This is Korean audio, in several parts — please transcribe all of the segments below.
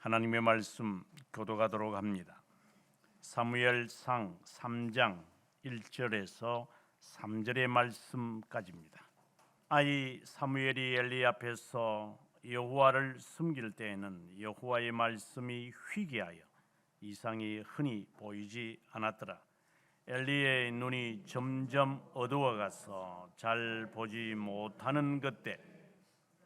하나님의 말씀 교독하도록 합니다. 사무엘상 3장 1절에서 3절의 말씀까지입니다. 아이 사무엘이 엘리 앞에서 여호와를 숨길 때에는 여호와의 말씀이 희귀하여 이상이 흔히 보이지 않았더라. 엘리의 눈이 점점 어두워가서 잘 보지 못하는 그때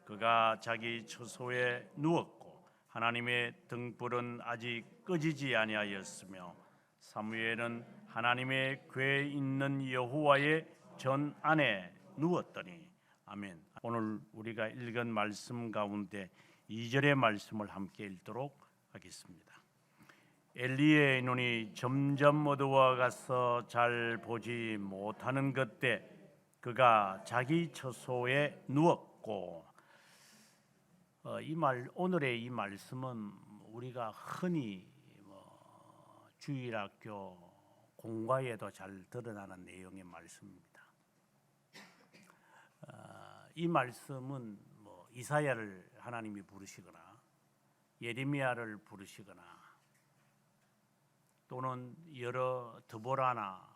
그가 자기 처소에 누웠고 하나님의 등불은 아직 꺼지지 아니하였으며 사무엘은 하나님의 궤에 있는 여호와의 전 안에 누웠더니. 아멘. 오늘 우리가 읽은 말씀 가운데 2절의 말씀을 함께 읽도록 하겠습니다. 엘리의 눈이 점점 어두워가서 잘 보지 못하는 그때 그가 자기 처소에 누웠고. 오늘의 이 말씀은 우리가 흔히 주일학교 공과에도 잘 드러나는 내용의 말씀입니다. 이 말씀은 이사야를 하나님이 부르시거나 예레미야를 부르시거나 또는 여러 드보라나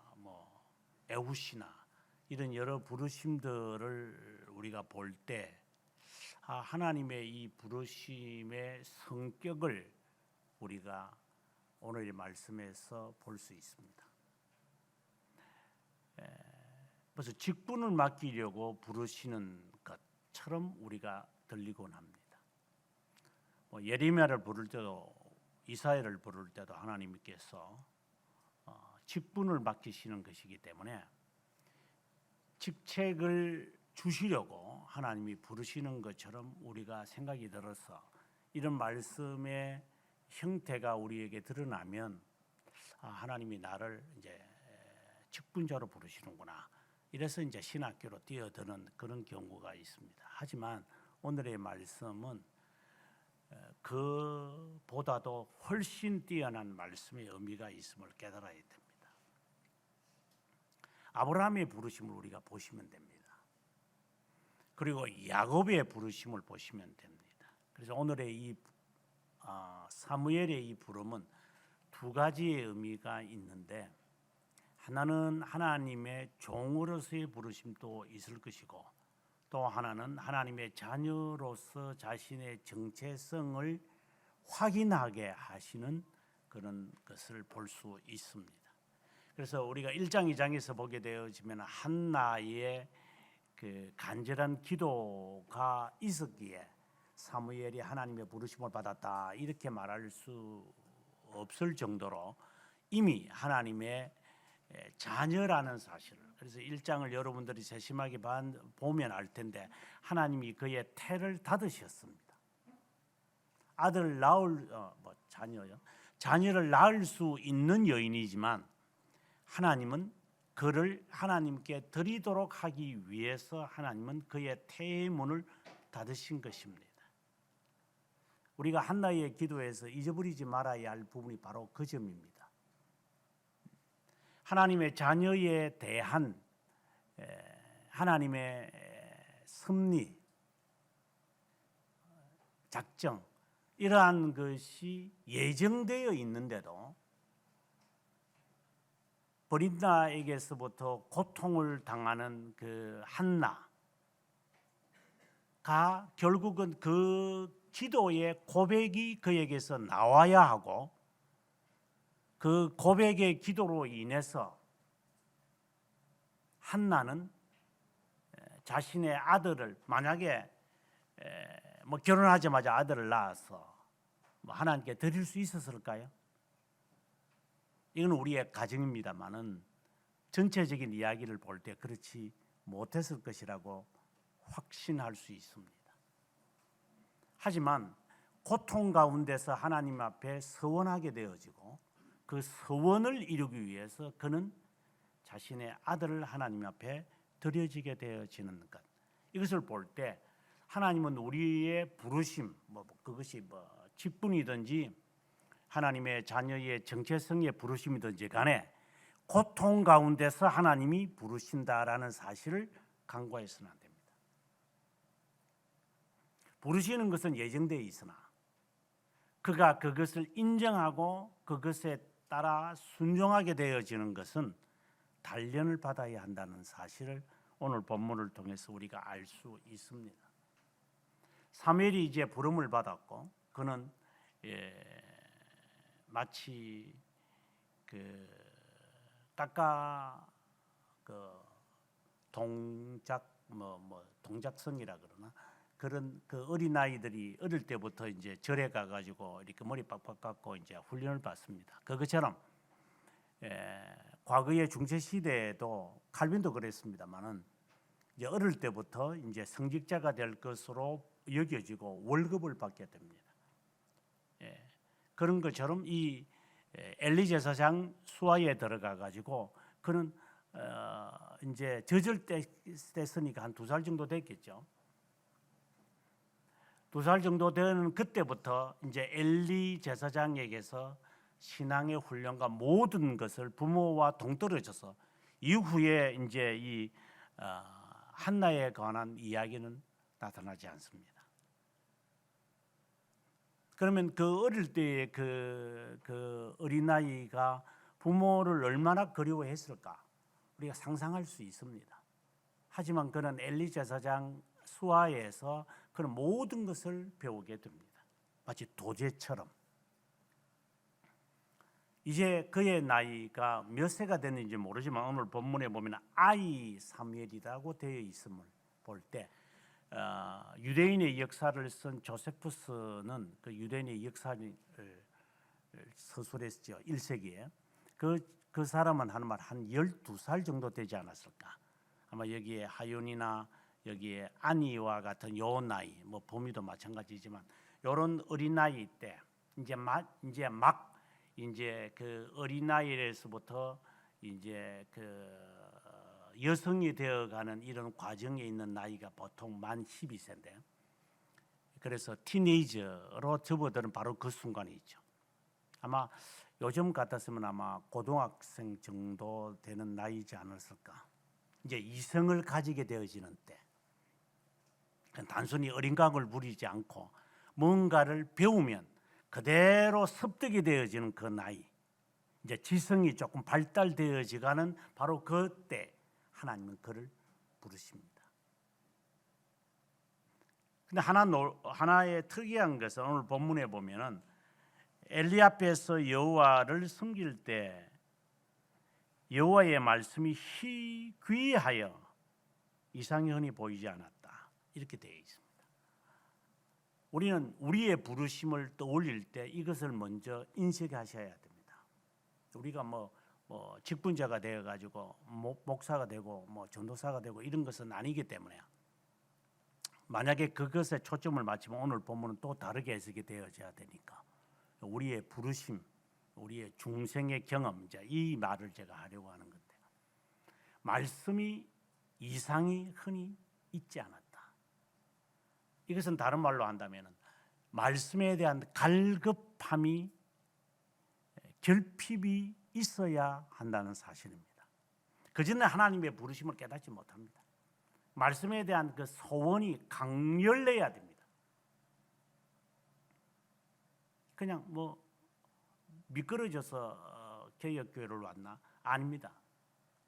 에훗이나 이런 여러 부르심들을 우리가 볼 때 하나님의 이 부르심의 성격을 우리가 오늘의 말씀에서 볼 수 있습니다. 그래서 직분을 맡기려고 부르시는 것처럼 우리가 들리곤 합니다. 예레미야를 부를 때도 이사야를 부를 때도 하나님께서 직분을 맡기시는 것이기 때문에 직책을 주시려고 하나님이 부르시는 것처럼 우리가 생각이 들어서 이런 말씀의 형태가 우리에게 드러나면 하나님이 나를 이제 직분자로 부르시는구나. 이래서 이제 신학교로 뛰어드는 그런 경우가 있습니다. 하지만 오늘의 말씀은 그보다도 훨씬 뛰어난 말씀의 의미가 있음을 깨달아야 됩니다. 아브라함의 부르심을 우리가 보시면 됩니다. 그리고 야곱의 부르심을 보시면 됩니다. 그래서 오늘의 이 사무엘의 이 부름은 두 가지의 의미가 있는데, 하나는 하나님의 종으로서의 부르심도 있을 것이고 또 하나는 하나님의 자녀로서 자신의 정체성을 확인하게 하시는 그런 것을 볼 수 있습니다. 그래서 우리가 1장 2장에서 보게 되어지면 한나의 그 간절한 기도가 있었기에 사무엘이 하나님의 부르심을 받았다 이렇게 말할 수 없을 정도로 이미 하나님의 자녀라는 사실을, 그래서 1장을 여러분들이 세심하게 보면 알 텐데 하나님이 그의 태를 닫으셨습니다. 아들을 낳을 자녀를 낳을 수 있는 여인이지만 하나님은 그를 하나님께 드리도록 하기 위해서 하나님은 그의 태의 문을 닫으신 것입니다. 우리가 한나의 기도에서 잊어버리지 말아야 할 부분이 바로 그 점입니다. 하나님의 자녀에 대한 하나님의 섭리, 작정, 이러한 것이 예정되어 있는데도 브린다에게서부터 고통을 당하는 그 한나가 결국은 그 기도의 고백이 그에게서 나와야 하고, 그 고백의 기도로 인해서 한나는 자신의 아들을, 만약에 결혼하자마자 아들을 낳아서 하나님께 드릴 수 있었을까요? 이건 우리의 가정입니다만은 전체적인 이야기를 볼 때 그렇지 못했을 것이라고 확신할 수 있습니다. 하지만 고통 가운데서 하나님 앞에 서원하게 되어지고 그 서원을 이루기 위해서 그는 자신의 아들을 하나님 앞에 드려지게 되어지는 것, 이것을 볼 때 하나님은 우리의 부르심, 그것이 직분이든지 하나님의 자녀의 정체성의 부르심이든지 간에 고통 가운데서 하나님이 부르신다라는 사실을 간과해서는 안 됩니다. 부르시는 것은 예정되어 있으나 그가 그것을 인정하고 그것에 따라 순종하게 되어지는 것은 단련을 받아야 한다는 사실을 오늘 본문을 통해서 우리가 알 수 있습니다. 사무엘이 이제 부름을 받았고 그는 마치 그 까까 그 동작성이라 그러나 그런 그 어린 아이들이 어릴 때부터 이제 절에 가가지고 이렇게 머리 빡빡 깎고 이제 훈련을 받습니다. 그것처럼 과거의 중세 시대에도 칼빈도 그랬습니다만은 이제 어릴 때부터 이제 성직자가 될 것으로 여겨지고 월급을 받게 됩니다. 그런 것처럼 이 엘리 제사장 수하에 들어가 가지고 그는 이제 젖을 뗐으니까 한 2살 정도 됐겠죠. 2살 정도 되는 그때부터 이제 엘리 제사장에게서 신앙의 훈련과 모든 것을 부모와 동떨어져서 이후에 이제 이 한나에 관한 이야기는 나타나지 않습니다. 그러면 그 어릴 때의 그 어린아이가 부모를 얼마나 그리워했을까 우리가 상상할 수 있습니다. 하지만 그는 엘리 제사장 수하에서 그런 모든 것을 배우게 됩니다. 마치 도제처럼. 이제 그의 나이가 몇 세가 됐는지 모르지만 오늘 본문에 보면 아이 사무엘이라고 되어 있음을 볼 때 유대인의 역사를 쓴 조세푸스는 그 유대인의 역사를 서술했죠. 1세기에. 그 사람은 한 12살 정도 되지 않았을까. 아마 여기에 하윤이나 여기에 아니와 같은 요 나이, 뭐 보미도 마찬가지지만 이런 어린 나이 때 이제 막 그 어린 나이에서부터 이제 그 여성이 되어가는 이런 과정에 있는 나이가 보통 만 12세인데, 그래서 티네이저로 접어드는 바로 그 순간이 있죠. 아마 요즘 같았으면 아마 고등학생 정도 되는 나이지 않았을까. 이제 이성을 가지게 되어지는 때, 단순히 어린 강을 부리지 않고 뭔가를 배우면 그대로 습득이 되어지는 그 나이, 이제 지성이 조금 발달되어지가는 바로 그때 하나님은 그를 부르십니다. 근데 하나의 특이한 것은 오늘 본문에 보면은 엘리 앞에서 여호와를 섬길 때 여호와의 말씀이 희귀하여 이상이 흔히 보이지 않았다, 이렇게 되어 있습니다. 우리는 우리의 부르심을 떠올릴 때 이것을 먼저 인식하셔야 됩니다. 우리가 뭐 직분자가 되어 가지고 목사가 되고 뭐 전도사가 되고 이런 것은 아니기 때문에, 만약에 그것에 초점을 맞추면 오늘 본문은 또 다르게 해석이 되어져야 되니까 우리의 부르심, 우리의 중생의 경험, 이제 이 말을 제가 하려고 하는 건데, 말씀이 이상이 흔히 있지 않았다. 이것은 다른 말로 한다면 말씀에 대한 갈급함이, 결핍이 있어야 한다는 사실입니다. 그전에 하나님의 부르심을 깨닫지 못합니다. 말씀에 대한 그 소원이 강렬해야 됩니다. 그냥 뭐 미끄러져서 개혁교회를 왔나? 아닙니다.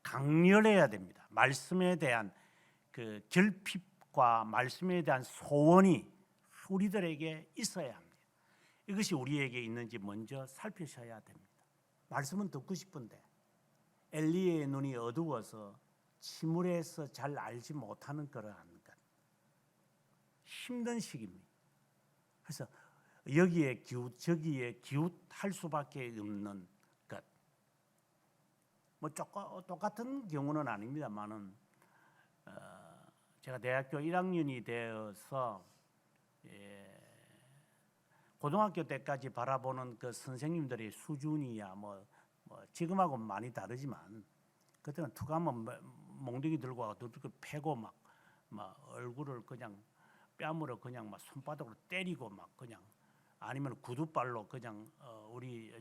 강렬해야 됩니다. 말씀에 대한 그 결핍과 말씀에 대한 소원이 우리들에게 있어야 합니다. 이것이 우리에게 있는지 먼저 살피셔야 됩니다. 말씀은 듣고 싶은데 엘리의 눈이 어두워서 침울해서 잘 알지 못하는 그러한 것, 힘든 시기입니다. 그래서 여기에 기웃 저기에 기웃할 수밖에 없는 것. 뭐 똑같은 경우는 아닙니다만은 제가 대학교 1학년이 되어서 고등학교 때까지 바라보는 그 선생님들의 수준이야 뭐 지금하고는 많이 다르지만, 그때는 툭하면 몽둥이 들고 와서 패고 막 얼굴을 그냥 뺨으로 그냥 막 손바닥으로 때리고 막 그냥, 아니면 구두발로 그냥 우리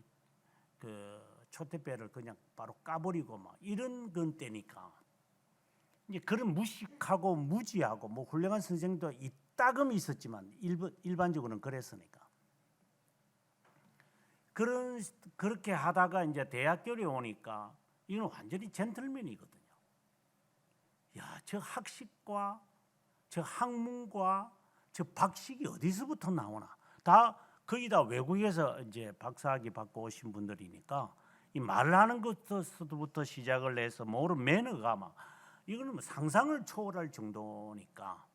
그 초태배를 그냥 바로 까버리고 막 이런 건 때니까, 이제 그런 무식하고 무지하고 뭐 훌륭한 선생도 이따금 있었지만 일반적으로는 그랬으니까 그렇게 하다가 이제 대학교에 오니까 이건 완전히 젠틀맨이거든요. 야, 저 학식과 저 학문과 저 박식이 어디서부터 나오나? 다 거의 다 외국에서 이제 박사학위 받고 오신 분들이니까 이 말하는 것부터 시작을 해서 모든 매너가 막 이거는 뭐 상상을 초월할 정도니까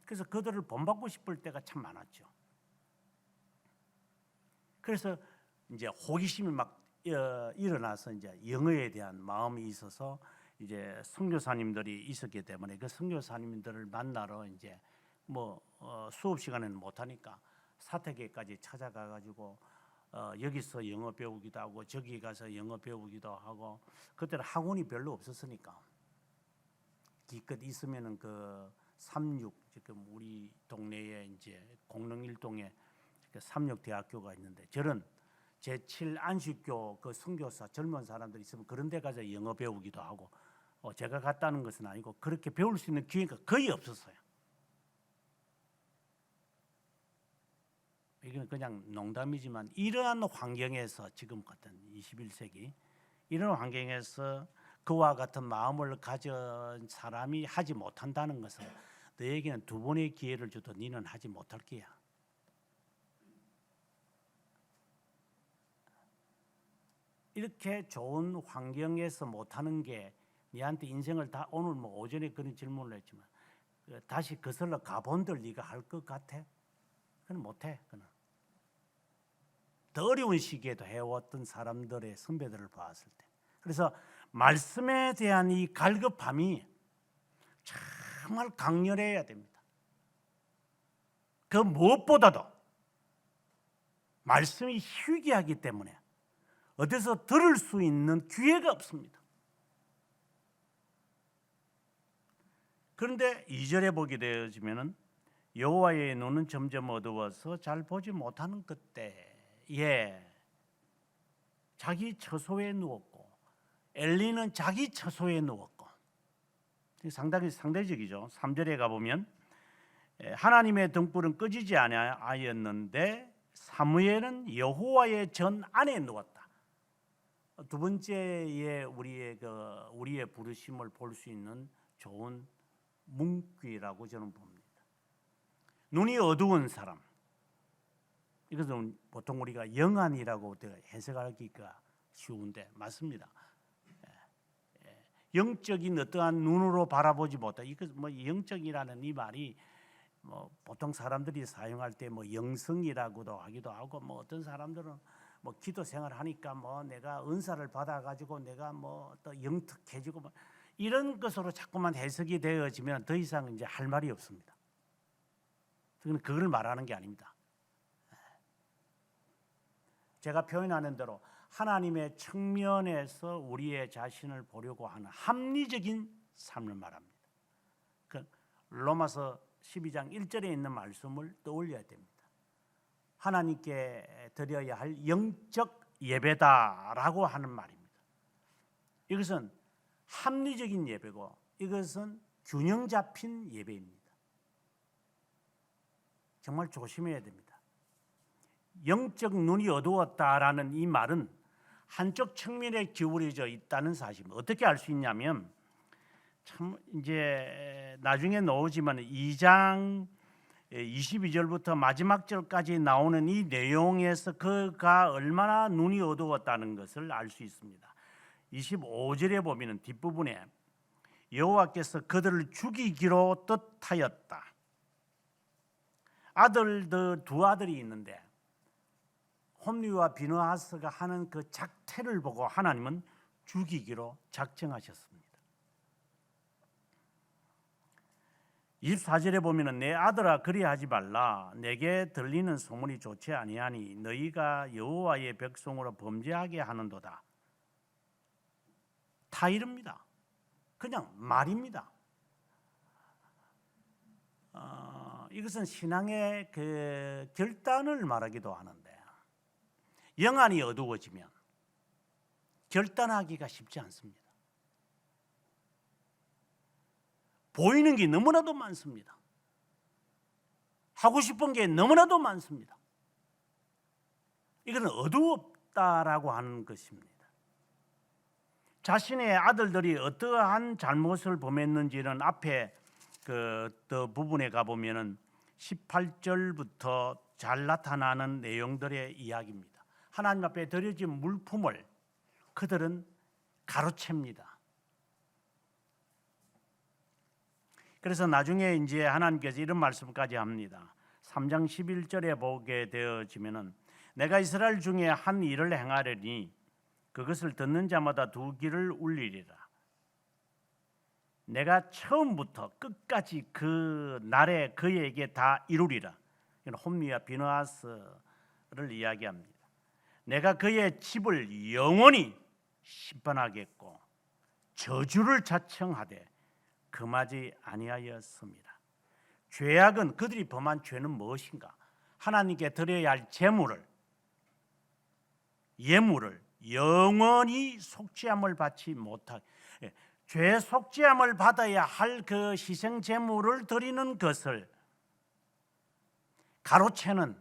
그래서 그들을 본받고 싶을 때가 참 많았죠. 그래서 이제 호기심이 막 일어나서 이제 영어에 대한 마음이 있어서 이제 선교사님들이 있었기 때문에 그 선교사님들을 만나러 이제 뭐 수업 시간에는 못 하니까 사택에까지 찾아가 가지고 여기서 영어 배우기도 하고 저기 가서 영어 배우기도 하고 그때는 학원이 별로 없었으니까 기껏 있으면은 그 36 지금 우리 동네에 이제 공릉일동에 그 36대학교가 있는데 저런 제7 안식교 그 선교사 젊은 사람들 있으면 그런 데 가서 영어 배우기도 하고 제가 갔다는 것은 아니고 그렇게 배울 수 있는 기회가 거의 없었어요. 이건 그냥 농담이지만 이러한 환경에서 지금 같은 21세기 이런 환경에서 그와 같은 마음을 가진 사람이 하지 못한다는 것은 너에게는 두 번의 기회를 줘도 너는 하지 못할 게야. 이렇게 좋은 환경에서 못하는 게 네한테 인생을 다 오늘 뭐 오전에 그런 질문을 했지만 다시 거슬러 가본들 네가 할 것 같아? 그건 못해. 그는 더 어려운 시기에도 해왔던 사람들의 선배들을 봤을 때 그래서 말씀에 대한 이 갈급함이 정말 강렬해야 됩니다. 그 무엇보다도 말씀이 희귀하기 때문에 어디서 들을 수 있는 기회가 없습니다. 그런데 2절에 보게 되어지면은 여호와의 눈은 점점 어두워서 잘 보지 못하는 그때에 자기 처소에 누웠고 엘리는 자기 처소에 누웠고 상당히 상대적이죠. 3절에 가보면 하나님의 등불은 꺼지지 아니하였는데 사무엘은 여호와의 전 안에 누웠다. 두 번째에 우리의 부르심을 볼 수 있는 좋은 문구라고 저는 봅니다. 눈이 어두운 사람, 이것은 보통 우리가 영안이라고 해석하기가 쉬운데 맞습니다. 영적인 어떠한 눈으로 바라보지 못하. 이거 뭐 영적이라는 이 말이 뭐 보통 사람들이 사용할 때 뭐 영성이라고도 하기도 하고 뭐 어떤 사람들은 뭐 기도 생활을 하니까 뭐 내가 은사를 받아 가지고 내가 뭐 또 영특해지고 뭐 이런 것으로 자꾸만 해석이 되어지면 더 이상 이제 할 말이 없습니다. 그걸 말하는 게 아닙니다. 제가 표현하는 대로 하나님의 측면에서 우리의 자신을 보려고 하는 합리적인 삶을 말합니다. 그 로마서 12장 1절에 있는 말씀을 떠올려야 됩니다. 하나님께 드려야 할 영적 예배다라고 하는 말입니다. 이것은 합리적인 예배고 이것은 균형 잡힌 예배입니다. 정말 조심해야 됩니다. 영적 눈이 어두웠다라는 이 말은 한쪽 측면에 기울어져 있다는 사실입니다. 어떻게 알 수 있냐면 참 이제 나중에 나오지만 2장 22절부터 마지막 절까지 나오는 이 내용에서 그가 얼마나 눈이 어두웠다는 것을 알 수 있습니다. 25절에 보면 뒷부분에 여호와께서 그들을 죽이기로 뜻하였다. 아들들 두 아들이 있는데 홈리와 비느하스가 하는 그 작태를 보고 하나님은 죽이기로 작정하셨습니다. 24절에 보면은 내 아들아 그리하지 말라. 내게 들리는 소문이 좋지 아니하니 너희가 여호와의 백성으로 범죄하게 하는도다. 다 이릅니다. 그냥 말입니다. 이것은 신앙의 그 결단을 말하기도 하는데 영안이 어두워지면 결단하기가 쉽지 않습니다. 보이는 게 너무나도 많습니다. 하고 싶은 게 너무나도 많습니다. 이거는 없다라고 하는 것입니다. 자신의 아들들이 어떠한 잘못을 범했는지는 앞에 그 부분에 가보면은 18절부터 잘 나타나는 내용들의 이야기입니다. 하나님 앞에 드려진 물품을 그들은 가로챕니다. 그래서 나중에 이제 하나님께서 이런 말씀까지 합니다. 3장 11절에 보게 되어지면은 내가 이스라엘 중에 한 일을 행하려니 그것을 듣는 자마다 두 귀를 울리리라. 내가 처음부터 끝까지 그 날에 그에게 다 이루리라. 홈리와 비느하스를 이야기합니다. 내가 그의 집을 영원히 심판하겠고 저주를 자청하되 금하지 아니하였습니다. 죄악은 그들이 범한 죄는 무엇인가? 하나님께 드려야 할 예물을 영원히 속죄함을 받지 못하게, 죄 속죄함을 받아야 할 그 희생 제물을 드리는 것을 가로채는,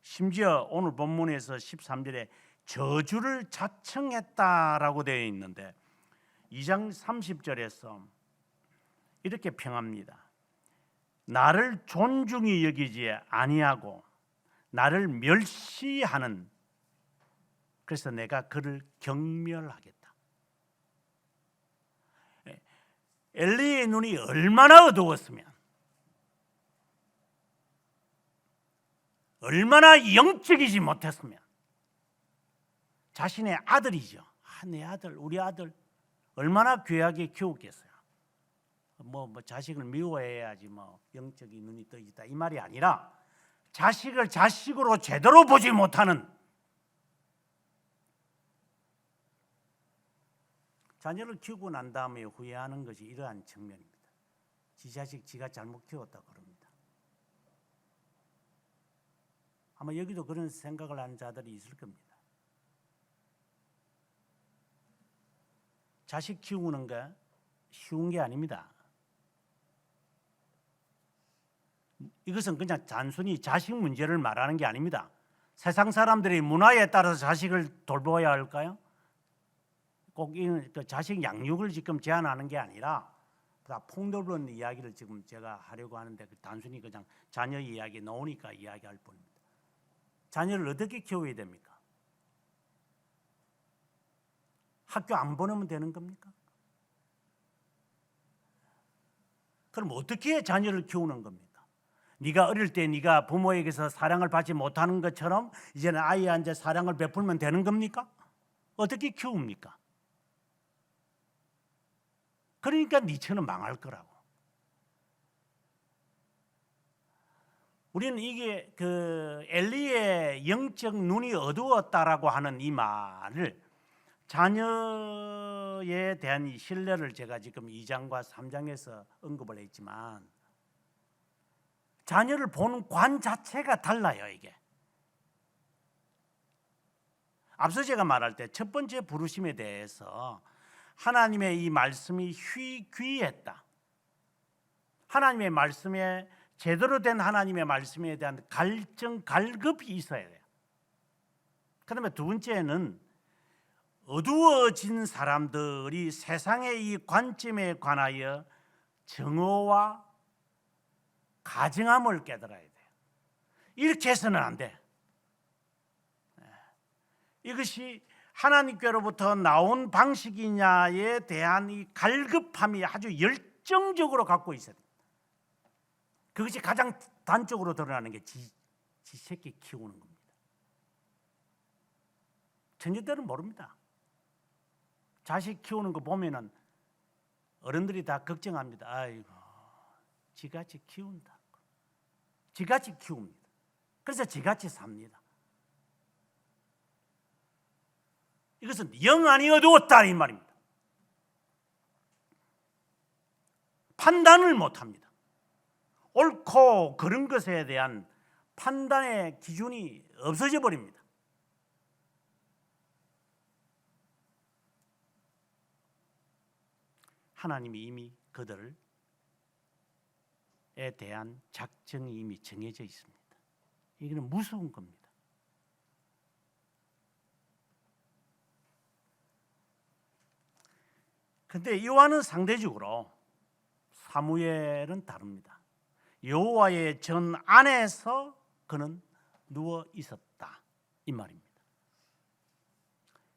심지어 오늘 본문에서 13절에 저주를 자청했다라고 되어 있는데 2장 30절에서 이렇게 평합니다. 나를 존중히 여기지 아니하고 나를 멸시하는, 그래서 내가 그를 경멸하겠다. 엘리의 눈이 얼마나 어두웠으면, 얼마나 영적이지 못했으면, 자신의 아들이죠. 내 아들, 우리 아들 얼마나 귀하게 키웠겠어요. 뭐 자식을 미워해야지 뭐 영적인 눈이 떠있다 이 말이 아니라 자식을 자식으로 제대로 보지 못하는, 자녀를 키우고 난 다음에 후회하는 것이 이러한 측면입니다. 지 자식 지가 잘못 키웠다 그럽니다. 아마 여기도 그런 생각을 하는 자들이 있을 겁니다. 자식 키우는 게 쉬운 게 아닙니다. 이것은 그냥 단순히 자식 문제를 말하는 게 아닙니다. 세상 사람들이 문화에 따라서 자식을 돌보아야 할까요? 꼭 자식 양육을 지금 제한하는 게 아니라 다 폭넓은 이야기를 지금 제가 하려고 하는데 단순히 그냥 자녀 이야기 나오니까 이야기할 뿐입니다. 자녀를 어떻게 키워야 됩니까? 학교 안 보내면 되는 겁니까? 그럼 어떻게 자녀를 키우는 겁니까? 네가 어릴 때 네가 부모에게서 사랑을 받지 못하는 것처럼 이제는 아이한테 사랑을 베풀면 되는 겁니까? 어떻게 키웁니까? 그러니까 니처는 망할 거라고. 우리는 이게 그 엘리의 영적 눈이 어두웠다라고 하는 이 말을, 자녀에 대한 이 신뢰를 제가 지금 2장과 3장에서 언급을 했지만 자녀를 보는 관 자체가 달라요. 이게 앞서 제가 말할 때 첫 번째 부르심에 대해서 하나님의 이 말씀이 귀했다. 하나님의 말씀에, 제대로 된 하나님의 말씀에 대한 갈급이 있어야 돼요. 그다음에 두 번째는 어두워진 사람들이 세상의 이 관점에 관하여 정오와 가증함을 깨달아야 돼요. 이렇게 해서는 안 돼. 이것이 하나님께로부터 나온 방식이냐에 대한 이 갈급함이 아주 열정적으로 갖고 있어야 됩니다. 그것이 가장 단적으로 드러나는 게 지 새끼 키우는 겁니다. 천주들은 모릅니다. 자식 키우는 거 보면은 어른들이 다 걱정합니다. 아이고, 지같이 키운다. 지같이 키웁니다. 그래서 지같이 삽니다. 이것은 영안이 어두웠다 이 말입니다. 판단을 못합니다. 옳고 그른 것에 대한 판단의 기준이 없어져 버립니다. 하나님이 이미 그들에 대한 작정이 이미 정해져 있습니다. 이거는 무서운 겁니다. 근데 이와는 상대적으로 사무엘은 다릅니다. 여호와의 전 안에서 그는 누워 있었다 이 말입니다.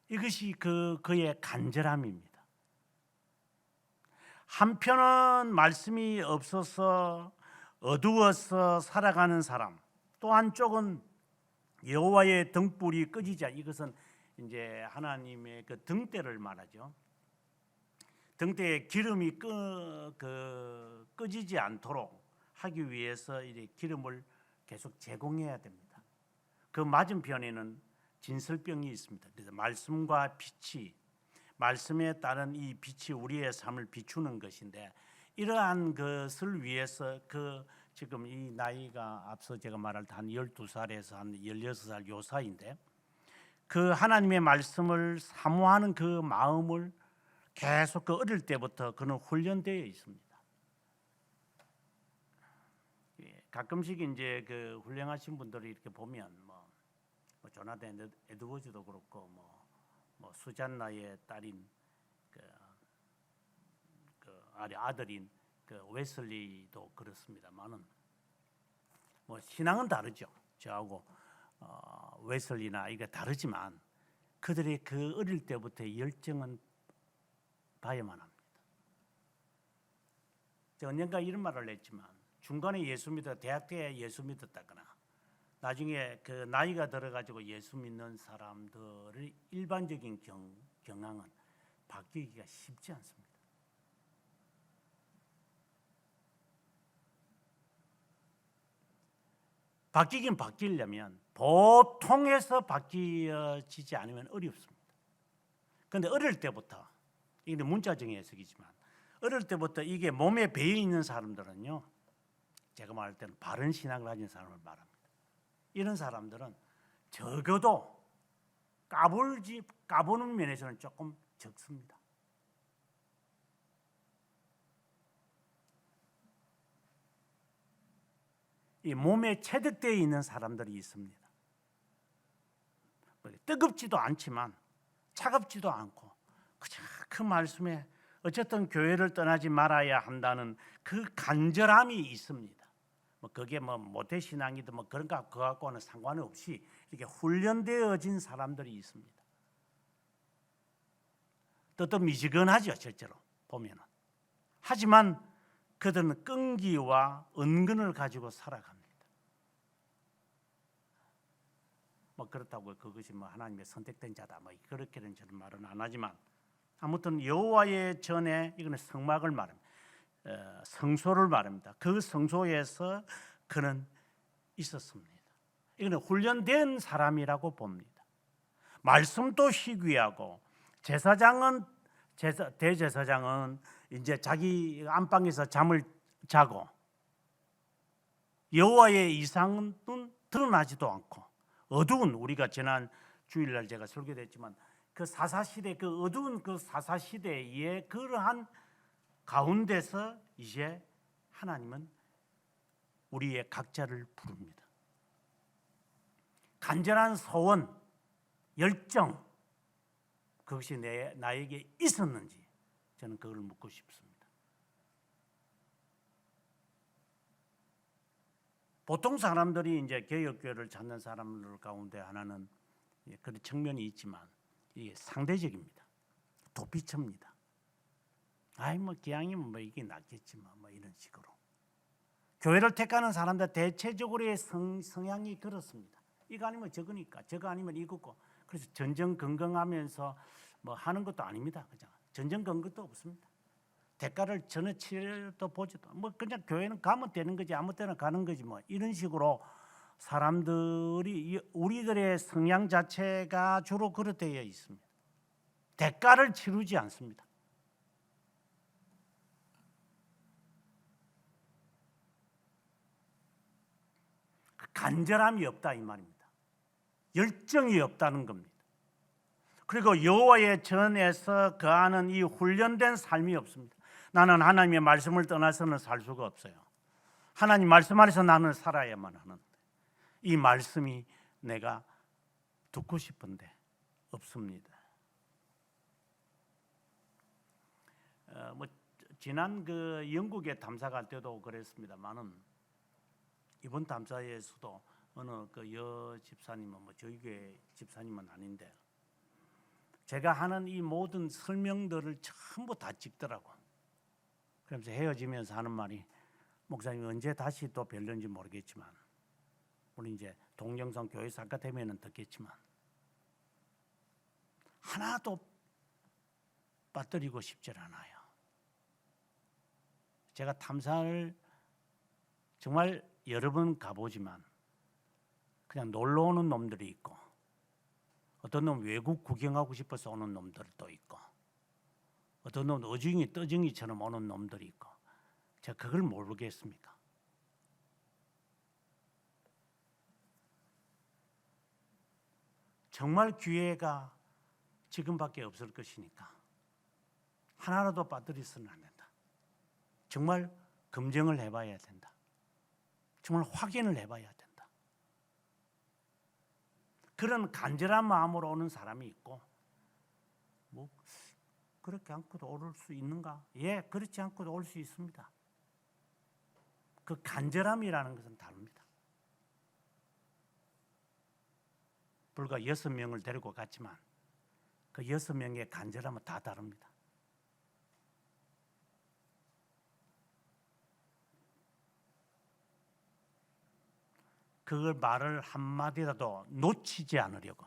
이것이 그의 간절함입니다. 한편은 말씀이 없어서 어두워서 살아가는 사람, 또 한쪽은 여호와의 등불이 꺼지지 않, 이것은 이제 하나님의 그 등대를 말하죠. 등대에 기름이 꺼지지 않도록 하기 위해서 이제 기름을 계속 제공해야 됩니다. 그 맞은편에는 진설병이 있습니다. 그래서 말씀과 빛이, 말씀에 따른 이 빛이 우리의 삶을 비추는 것인데, 이러한 것을 위해서 지금 이 나이가 앞서 제가 말할 때 한 12살에서 한 16살 요 사이인데, 그 하나님의 말씀을 사모하는 그 마음을 계속 어릴 때부터 그는 훈련되어 있습니다. 가끔씩 이제 그 훌륭하신 분들이 이렇게 보면 뭐 조나단 에드워즈도 그렇고 뭐 수잔나의 딸인 아들인 그 웨슬리도 그렇습니다만은 뭐 신앙은 다르죠. 저하고 웨슬리나 이게 다르지만 그들의 그 어릴 때부터의 열정은 봐야만 합니다. 제가 언젠가 이런 말을 했지만, 중간에 예수 믿어 대학 때 예수 믿었다거나 나중에 그 나이가 들어가지고 예수 믿는 사람들의 일반적인 경향은 바뀌기가 쉽지 않습니다. 바뀌긴 바뀌려면 보통에서 바뀌어지지 않으면 어렵습니다. 그런데 어릴 때부터, 이게 문자적인 해석이지만 어릴 때부터 이게 몸에 배어 있는 사람들은요, 제가 말할 때는 바른 신앙을 가진 사람을 말합니다. 이런 사람들은 적어도 까보는 면에서는 조금 적습니다. 이 몸에 체득되어 있는 사람들이 있습니다. 뜨겁지도 않지만 차갑지도 않고 그저 그 말씀에 어쨌든 교회를 떠나지 말아야 한다는 그 간절함이 있습니다. 뭐 그게 뭐 모태신앙이든 뭐 그런 거 그거하고는 상관이 없이 이렇게 훈련되어진 사람들이 있습니다. 또 미지근하죠, 실제로 보면은. 하지만 그들은 끈기와 은근을 가지고 살아갑니다. 뭐 그렇다고 그것이 뭐 하나님의 선택된 자다 뭐 그렇게는 저는 말은 안 하지만, 아무튼 여호와의 전에, 이거는 성막을 말합니다. 성소를 말합니다. 그 성소에서 그는 있었습니다. 이거는 훈련된 사람이라고 봅니다. 말씀도 희귀하고, 대제사장은 이제 자기 안방에서 잠을 자고 여호와의 이상은 드러나지도 않고, 어두운, 우리가 지난 주일날 제가 설교했지만 그 사사시대, 그 어두운 그 사사시대의 그러한 가운데서 이제 하나님은 우리의 각자를 부릅니다. 간절한 소원, 열정, 그것이 나에게 있었는지 저는 그걸 묻고 싶습니다. 보통 사람들이 이제 개혁교회를 찾는 사람들 가운데 하나는 그런 측면이 있지만 이게 상대적입니다. 도피처입니다. 아이 뭐 기왕이면 뭐 이게 낫겠지만 뭐 이런 식으로 교회를 택하는 사람들 대체적으로의 성향이 그렇습니다. 이거 아니면 저거니까, 저거 아니면 이거고, 그래서 전전긍긍하면서 뭐 하는 것도 아닙니다. 그죠? 전전긍긍도 없습니다. 대가를 전혀 치려도 보지도, 뭐 그냥 교회는 가면 되는 거지, 아무 때나 가는 거지 뭐 이런 식으로 사람들이, 우리들의 성향 자체가 주로 그렇되어 있습니다. 대가를 치르지 않습니다. 간절함이 없다 이 말입니다. 열정이 없다는 겁니다. 그리고 여호와의 전에서 거하는 이 훈련된 삶이 없습니다. 나는 하나님의 말씀을 떠나서는 살 수가 없어요. 하나님 말씀 안에서 나는 살아야만 하는데 이 말씀이 내가 듣고 싶은데 없습니다. 뭐 지난 그 영국에 탐사 갈 때도 그랬습니다만은 이번 탐사에서도 어느 그 여 집사님은 뭐 저희 교회 집사님은 아닌데 제가 하는 이 모든 설명들을 전부 다 찍더라고. 그러면서 헤어지면서 하는 말이 목사님 언제 다시 또 뵐는지 모르겠지만 우리 이제 동영상 교회 사카데미는 듣겠지만 하나도 빠뜨리고 싶지 않아요. 제가 탐사를 정말 여러 번 가보지만 그냥 놀러 오는 놈들이 있고 어떤 놈 외국 구경하고 싶어서 오는 놈들도 있고 어떤 놈 어중이 떠중이처럼 오는 놈들이 있고 제가 그걸 모르겠습니까? 정말 기회가 지금밖에 없을 것이니까 하나라도 빠뜨리서는 안 된다. 정말 검증을 해봐야 된다. 정말 확인을 해봐야 된다. 그런 간절한 마음으로 오는 사람이 있고 뭐 그렇게 않고도 올 수 있는가? 예, 그렇지 않고도 올 수 있습니다. 그 간절함이라는 것은 다릅니다. 불과 6명을 데리고 갔지만 그 6명의 간절함은 다 다릅니다. 그걸 말을 한마디라도 놓치지 않으려고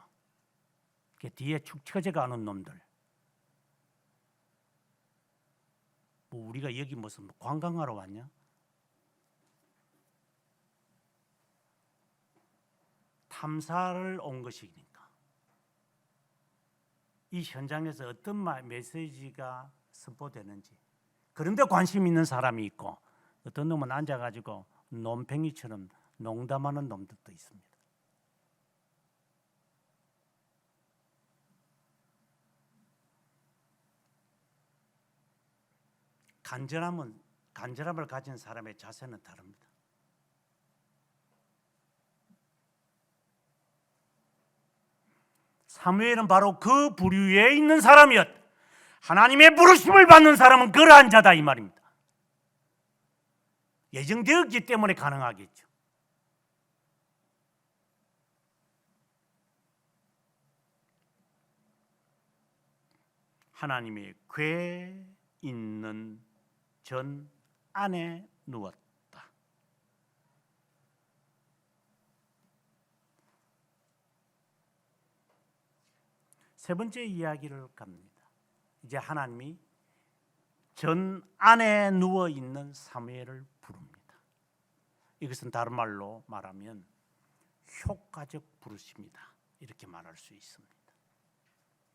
그 뒤에 축 처져가는 놈들 뭐 우리가 여기 무슨 관광하러 왔냐? 탐사를 온 것이니까 이 현장에서 어떤 메시지가 선포되는지 그런데 관심 있는 사람이 있고 어떤 놈은 앉아가지고 논팽이처럼 농담하는 놈들도 있습니다. 간절함을 가진 사람의 자세는 다릅니다. 사무엘은 바로 그 부류에 있는 사람이었. 하나님의 부르심을 받는 사람은 그러한 자다 이 말입니다. 예정되었기 때문에 가능하겠죠. 하나님의 궤 있는 전 안에 누웠다. 세 번째 이야기를 갑니다. 이제 하나님이 전 안에 누워 있는 사무엘을 부릅니다. 이것은 다른 말로 말하면 효과적 부르심이다. 이렇게 말할 수 있습니다.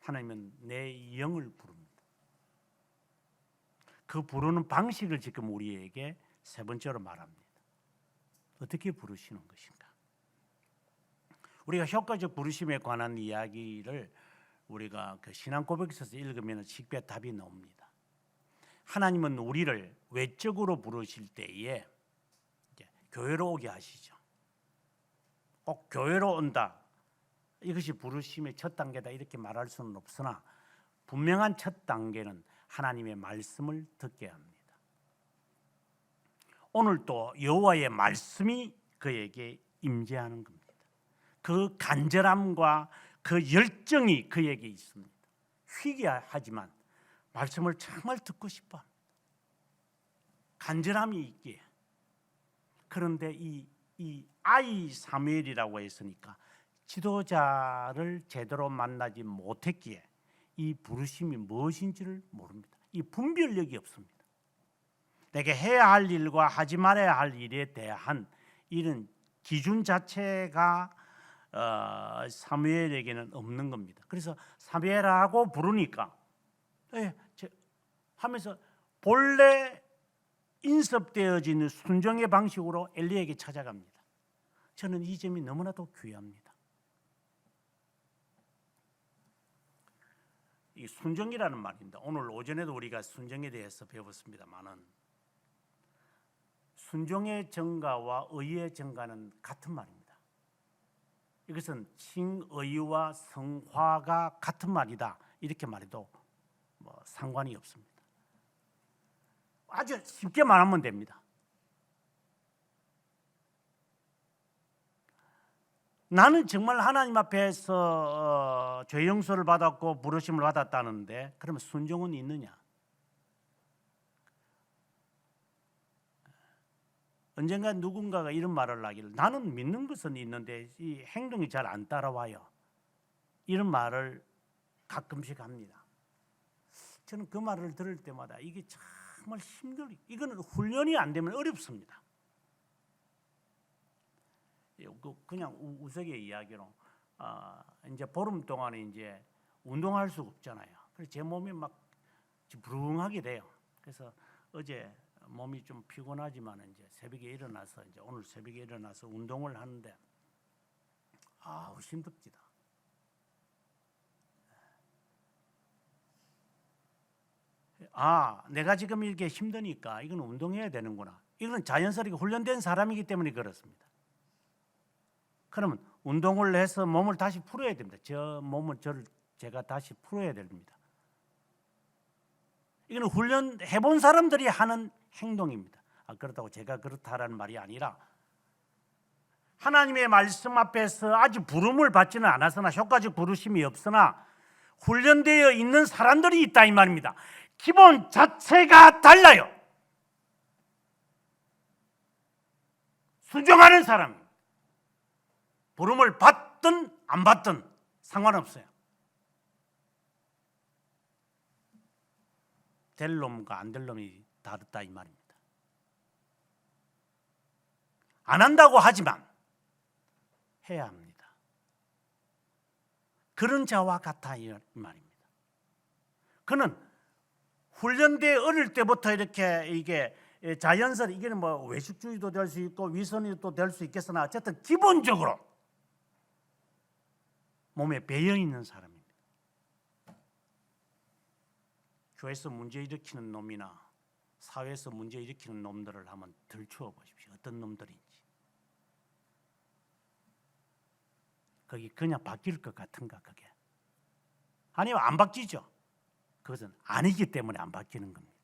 하나님은 내 영을 부릅니다. 그 부르는 방식을 지금 우리에게 세 번째로 말합니다. 어떻게 부르시는 것인가? 우리가 효과적 부르심에 관한 이야기를 우리가 그 신앙 고백서에서 읽으면 식별 답이 나옵니다. 하나님은 우리를 외적으로 부르실 때에 이제 교회로 오게 하시죠. 꼭 교회로 온다. 이것이 부르심의 첫 단계다 이렇게 말할 수는 없으나 분명한 첫 단계는 하나님의 말씀을 듣게 합니다. 오늘 또 여호와의 말씀이 그에게 임재하는 겁니다. 그 간절함과 그 열정이 그에게 있습니다. 희귀하지만 말씀을 정말 듣고 싶어. 간절함이 있기에. 그런데 이 아이 사무엘이라고 했으니까 지도자를 제대로 만나지 못했기에 이 부르심이 무엇인지를 모릅니다. 이 분별력이 없습니다. 내게 해야 할 일과 하지 말아야 할 일에 대한 이런 기준 자체가 사무엘에게는 없는 겁니다. 그래서 사무엘하고 부르니까 하면서 본래 인섭되어지는 순종의 방식으로 엘리에게 찾아갑니다. 저는 이 점이 너무나도 귀합니다. 이 순종이라는 말입니다. 오늘 오전에도 우리가 순종에 대해서 배웠습니다만은 순종의 정가와 의의 정가는 같은 말입니다. 이것은 칭의와 성화가 같은 말이다 이렇게 말해도 뭐 상관이 없습니다. 아주 쉽게 말하면 됩니다. 나는 정말 하나님 앞에서 죄 용서를 받았고 부르심을 받았다는데 그러면 순종은 있느냐? 언젠가 누군가가 이런 말을 하기를 나는 믿는 것은 있는데 이 행동이 잘 안 따라와요. 이런 말을 가끔씩 합니다. 저는 그 말을 들을 때마다 이게 정말 이거는 훈련이 안 되면 어렵습니다. 그냥 우스개 이야기로 이제 보름 동안에 이제 운동할 수 없잖아요. 그래서 제 몸이 막 부릉하게 돼요. 그래서 어제 몸이 좀 피곤하지만 이제 새벽에 일어나서 이제 오늘 새벽에 일어나서 운동을 하는데 힘듭니다. 내가 지금 이렇게 힘드니까 이건 운동해야 되는구나. 이건 자연스럽게 훈련된 사람이기 때문에 그렇습니다. 그러면 운동을 해서 몸을 다시 풀어야 됩니다. 저 몸은 제가 다시 풀어야 됩니다. 이건 훈련해 본 사람들이 하는 행동입니다. 그렇다고 제가 그렇다라는 말이 아니라 하나님의 말씀 앞에서 아직 부름을 받지는 않았으나 효과적 부르심이 없으나 훈련되어 있는 사람들이 있다 이 말입니다. 기본 자체가 달라요. 순종하는 사람, 부름을 받든 안 받든 상관없어요. 될 놈과 안 될 놈이 다르다 이 말입니다. 안 한다고 하지만 해야 합니다. 그런 자와 같아 이 말입니다. 그는 훈련돼 어릴 때부터 이게 자연스레 이게는 뭐 외식주의도 될 수 있고 위선이도 될 수 있겠으나 어쨌든 기본적으로 몸에 배어 있는 사람입니다. 교회에서 문제 일으키는 놈이나 사회에서 문제 일으키는 놈들을 한번 들추어 보십시오. 어떤 놈들인지. 거기 그냥 바뀔 것 같은가 그게? 아니면 안 바뀌죠. 그것은 아니기 때문에 안 바뀌는 겁니다.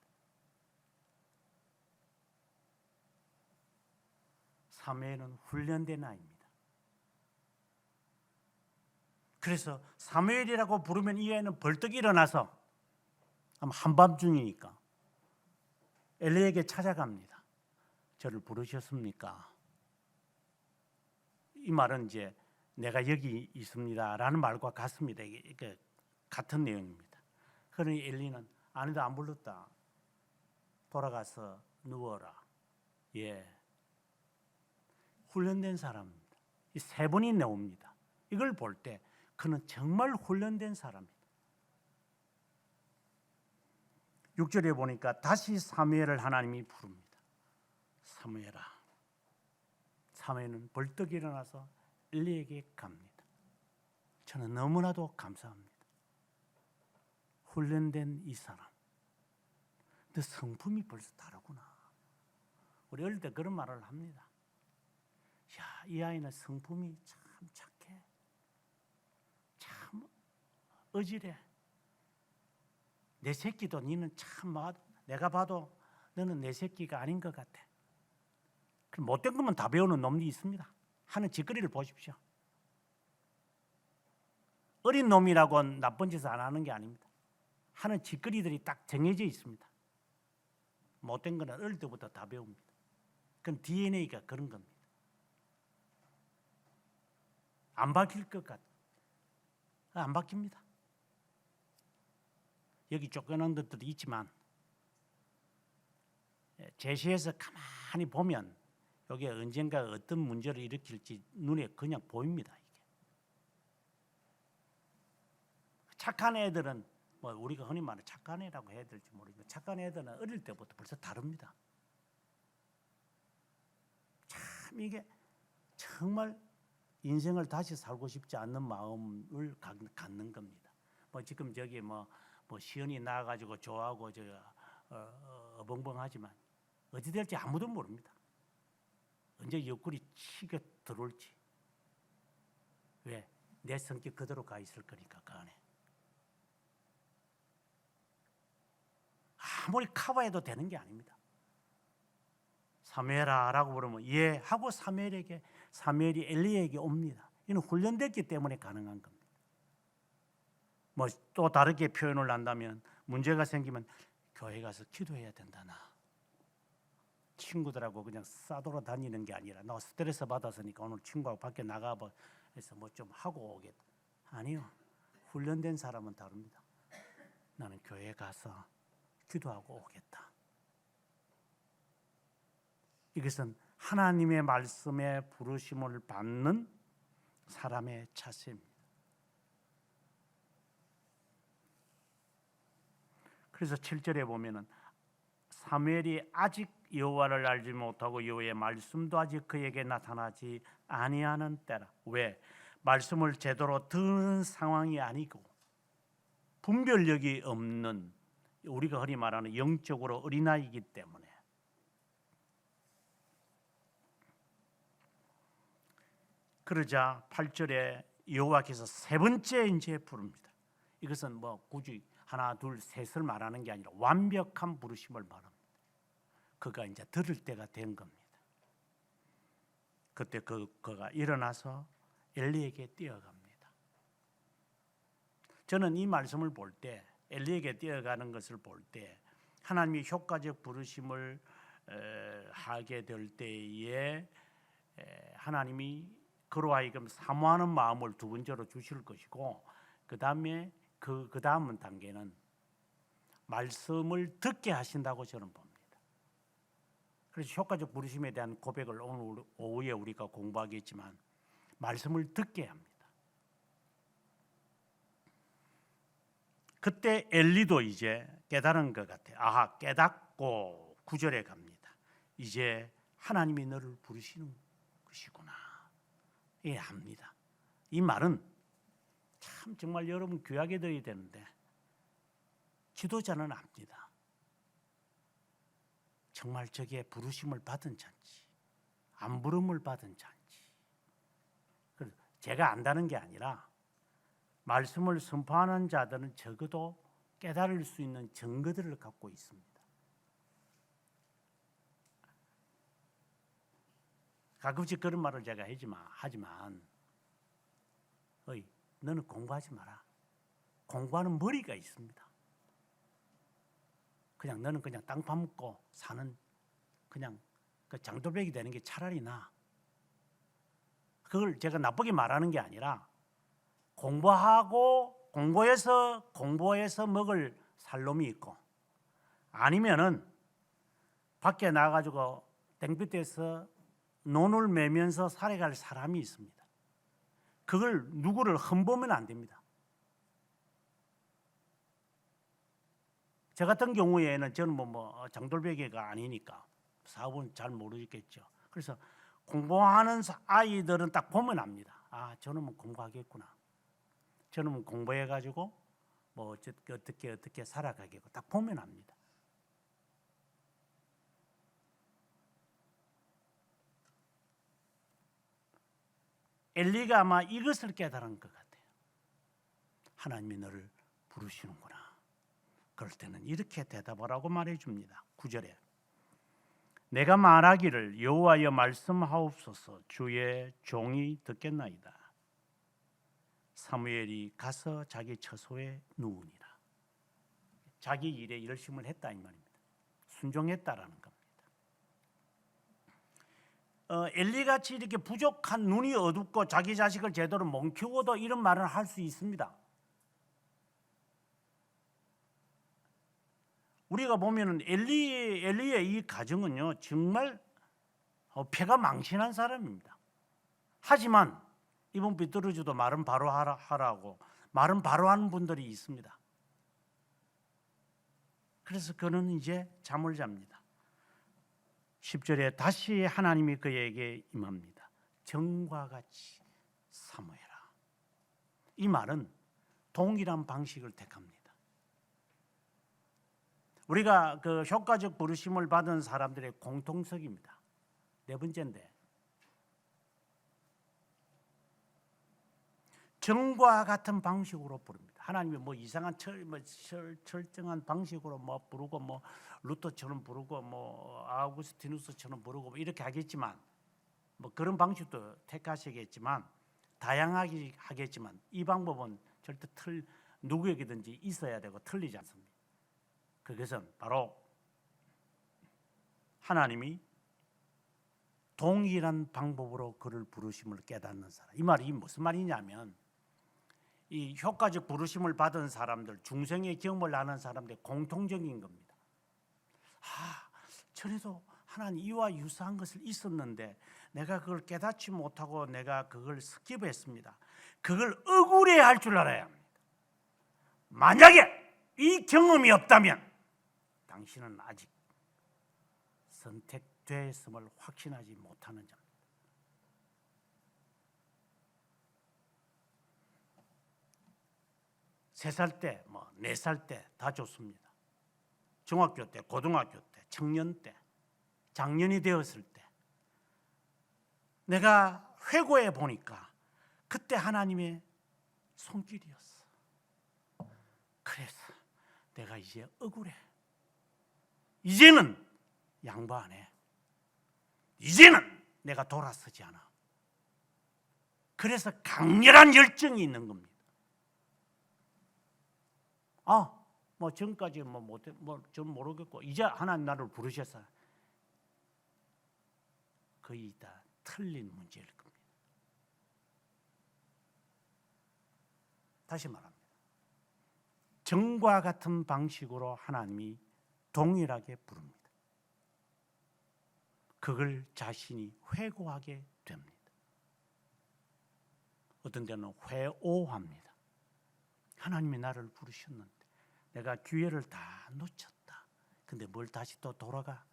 사무엘은 훈련된 아이입니다. 그래서 사무엘이라고 부르면 이 애는 벌떡 일어나서 한밤중이니까 엘리에게 찾아갑니다. 저를 부르셨습니까? 이 말은 이제 내가 여기 있습니다라는 말과 같습니다. 이게 같은 내용입니다. 그러니 엘리는 아니다 안 불렀다. 돌아가서 누워라. 훈련된 사람입니다. 이 세 번이 나옵니다. 이걸 볼 때 그는 정말 훈련된 사람입니다. 6절에 보니까 다시 사무엘을 하나님이 부릅니다. 사무엘아. 사무엘은 벌떡 일어나서 엘리에게 갑니다. 저는 너무나도 감사합니다. 훈련된 이 사람. 근데 성품이 벌써 다르구나. 우리 어릴 때 그런 말을 합니다. 이 아이는 성품이 참 착해. 참 어지래. 내 새끼도 니는 참 내가 봐도 너는 내 새끼가 아닌 것 같아. 그럼 못된 것만 다 배우는 놈이 있습니다. 하는 짓거리를 보십시오. 어린 놈이라고는 나쁜 짓을 안 하는 게 아닙니다. 하는 짓거리들이 딱 정해져 있습니다. 못된 거는 어릴 때부터 다 배웁니다. 그건 DNA가 그런 겁니다. 안 바뀔 것 같아. 안 바뀝니다. 여기 쫓겨난 것들이 있지만 제시해서 가만히 보면 여기에 언젠가 어떤 문제를 일으킬지 눈에 그냥 보입니다. 이게. 착한 애들은 뭐 우리가 흔히 말하는 착한 애라고 해야 될지 모르겠는데 착한 애들은 어릴 때부터 벌써 다릅니다. 참 이게 정말 인생을 다시 살고 싶지 않는 마음을 갖는 겁니다. 뭐 지금 저기 뭐 시연이 나가지고 좋아하고 어벙벙하지만 어찌 될지 아무도 모릅니다. 언제 옆구리 치게 들어올지. 왜? 내 성격 그대로 가 있을 거니까 그 안에. 아무리 커버해도 되는 게 아닙니다. 사무엘아라고 부르면 예 하고 사무엘이 엘리에게 옵니다. 이는 훈련됐기 때문에 가능한 겁니다. 뭐 또 다르게 표현을 한다면 문제가 생기면 교회 가서 기도해야 된다. 나 친구들하고 그냥 싸돌아 다니는 게 아니라 나 스트레스 받았으니까 오늘 친구하고 밖에 나가서 뭐 좀 하고 오겠다. 아니요. 훈련된 사람은 다릅니다. 나는 교회 가서 기도하고 오겠다. 이것은 하나님의 말씀에 부르심을 받는 사람의 자세입니다. 그래서 7절에 보면은 사무엘이 아직 여호와를 알지 못하고 여호와의 말씀도 아직 그에게 나타나지 아니하는 때라. 왜? 말씀을 제대로 듣는 상황이 아니고 분별력이 없는, 우리가 흔히 말하는 영적으로 어린아이이기 때문에. 그러자 8절에 여호와께서 세 번째 이제 부릅니다. 이것은 뭐 굳이 하나 둘 셋을 말하는 게 아니라 완벽한 부르심을 말합니다. 그가 이제 들을 때가 된 겁니다. 그때 그가 일어나서 엘리에게 뛰어갑니다. 저는 이 말씀을 볼 때, 엘리에게 뛰어가는 것을 볼 때 하나님이 효과적 부르심을 하게 될 때에 하나님이 그로 하여금 사모하는 마음을 두 번째로 주실 것이고, 그 다음 단계는 말씀을 듣게 하신다고 저는 봅니다. 그래서 효과적 부르심에 대한 고백을 오늘 오후에 우리가 공부하겠지만 말씀을 듣게 합니다. 그때 엘리도 이제 깨달은 것 같아요. 아하, 깨닫고 9절에 갑니다. 이제 하나님이 너를 부르시는 것이구나. 예, 합니다. 이 말은 참 정말 여러분 귀하게 들어야 되는데 지도자는 압니다. 정말 저게 부르심을 받은 자인지 안 부름을 받은 자인지. 제가 안다는 게 아니라 말씀을 선포하는 자들은 적어도 깨달을 수 있는 증거들을 갖고 있습니다. 가끔씩 그런 말을 제가 하지만 어이, 너는 공부하지 마라. 공부하는 머리가 있습니다. 그냥 너는 그냥 땅 파먹고 사는 그냥 그 장돌배기 되는 게 차라리 나아. 그걸 제가 나쁘게 말하는 게 아니라 공부해서 먹을 살놈이 있고, 아니면은 밖에 나가지고 땡볕에서 논을 매면서 살아갈 사람이 있습니다. 그걸 누구를 흠보면 안 됩니다. 저 같은 경우에는 저는 뭐 장돌배기가 아니니까 사업은 잘 모르겠죠. 그래서 공부하는 아이들은 딱 보면 압니다. 아, 저놈은 공부하겠구나. 저놈은 공부해가지고 뭐 어떻게 살아가겠고 딱 보면 압니다. 엘리가 아마 이것을 깨달은 것 같아요. 하나님이 너를 부르시는구나. 그럴 때는 이렇게 대답을 하고 말해줍니다. 9절에 내가 말하기를 여호와여 말씀하옵소서. 주의 종이 듣겠나이다. 사무엘이 가서 자기 처소에 누우니라. 자기 일에 열심을 했다 이 말입니다. 순종했다라는 겁니다. 엘리같이 이렇게 부족한, 눈이 어둡고 자기 자식을 제대로 못 키우고도 이런 말을 할 수 있습니다. 우리가 보면은 엘리의 이 가정은요 정말 폐가 망신한 사람입니다. 하지만 이번 비뚤어져도 말은 바로 하라고 말은 바로 하는 분들이 있습니다. 그래서 그는 이제 잠을 잡니다. 10절에 다시 하나님이 그에게 임합니다. 정과 같이 사모해라. 이 말은 동일한 방식을 택합니다. 우리가 그 효과적 부르심을 받은 사람들의 공통석입니다. 네 번째인데 정과 같은 방식으로 부릅니다. 하나님이 뭐 이상한 철저한 방식으로 뭐 부르고 뭐 루터처럼 부르고 뭐 아우구스티누스처럼 부르고 뭐 이렇게 하겠지만 뭐 그런 방식도 택하시겠지만 다양하게 하겠지만 이 방법은 절대 누구에게든지 있어야 되고 틀리지 않습니다. 그것은 바로 하나님이 동일한 방법으로 그를 부르심을 깨닫는 사람. 이 말이 무슨 말이냐면 이 효과적 부르심을 받은 사람들, 중생의 경험을 아는 사람들의 공통적인 겁니다. 전에도 하나님 이와 유사한 것을 있었는데 내가 그걸 깨닫지 못하고 내가 그걸 스킵했습니다. 그걸 억울해할 줄 알아야 합니다. 만약에 이 경험이 없다면 당신은 아직 선택되었음을 확신하지 못하는 자입니다. 세 살 때, 뭐 4살 때 다 좋습니다. 중학교 때, 고등학교 때, 청년 때, 장년이 되었을 때 내가 회고해 보니까 그때 하나님의 손길이었어. 그래서 내가 이제 억울해. 이제는 양보 안 해. 이제는 내가 돌아서지 않아. 그래서 강렬한 열정이 있는 겁니다. 뭐 전까지 전 모르겠고 이제 하나님 나를 부르셨어요. 거의 다 틀린 문제일 겁니다. 다시 말합니다. 정과 같은 방식으로 하나님이 동일하게 부릅니다. 그걸 자신이 회고하게 됩니다. 어떤 때는 회오합니다. 하나님이 나를 부르셨는데 내가 기회를 다 놓쳤다. 근데 뭘 다시 또 돌아가?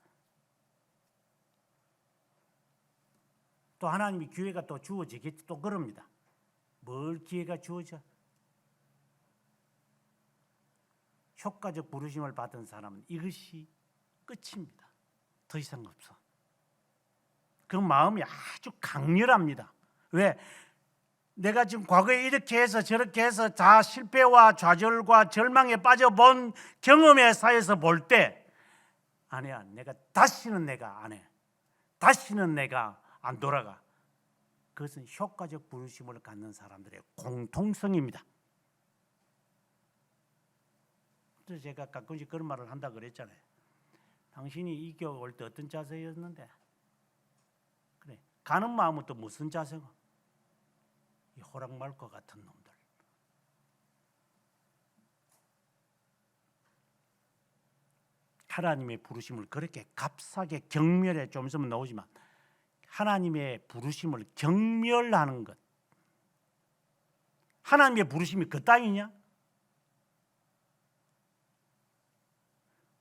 또 하나님이 기회가 또 주어지겠지 또 그럽니다. 뭘 기회가 주어져? 효과적 부르심을 받은 사람은 이것이 끝입니다. 더 이상 없어. 그 마음이 아주 강렬합니다. 왜? 내가 지금 과거에 이렇게 해서 저렇게 해서 다 실패와 좌절과 절망에 빠져본 경험에 쌓여서 볼 때 아니야, 다시는 내가 안 해. 다시는 내가 안 돌아가. 그것은 효과적 부르심을 갖는 사람들의 공통성입니다. 그래서 제가 가끔씩 그런 말을 한다 그랬잖아요. 당신이 이 교회 올 때 어떤 자세였는데? 그래, 가는 마음은 또 무슨 자세고? 이 호랑 말 것 같은 놈들. 하나님의 부르심을 그렇게 값싸게 경멸해, 좀 있으면 나오지만 하나님의 부르심을 경멸하는 것. 하나님의 부르심이 그따위냐?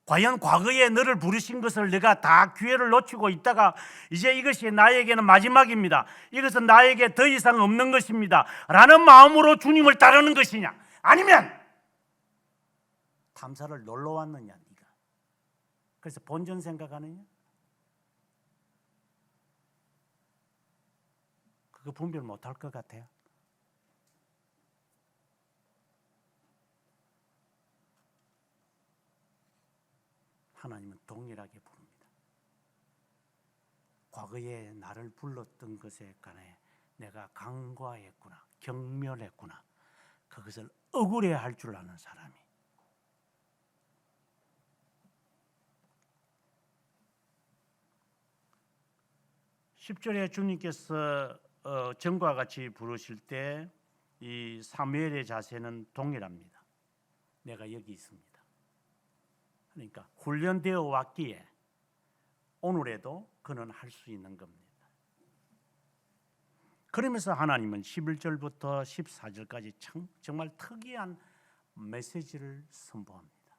과연 과거에 너를 부르신 것을 내가 다 기회를 놓치고 있다가 이제 이것이 나에게는 마지막입니다. 이것은 나에게 더 이상 없는 것입니다. 라는 마음으로 주님을 따르는 것이냐? 아니면 탐사를 놀러 왔느냐 네가. 그래서 본전 생각하느냐? 그거 분별 못할 것 같아요. 하나님은 동일하게 부릅니다. 과거에 나를 불렀던 것에 관해 내가 간과했구나, 경멸했구나, 그것을 억울해할 줄 아는 사람이. 10절에 주님께서 전과 같이 부르실 때 이 사무엘의 자세는 동일합니다. 내가 여기 있습니다. 그러니까 훈련되어 왔기에 오늘에도 그는 할 수 있는 겁니다. 그러면서 하나님은 11절부터 14절까지 정말 특이한 메시지를 선보합니다.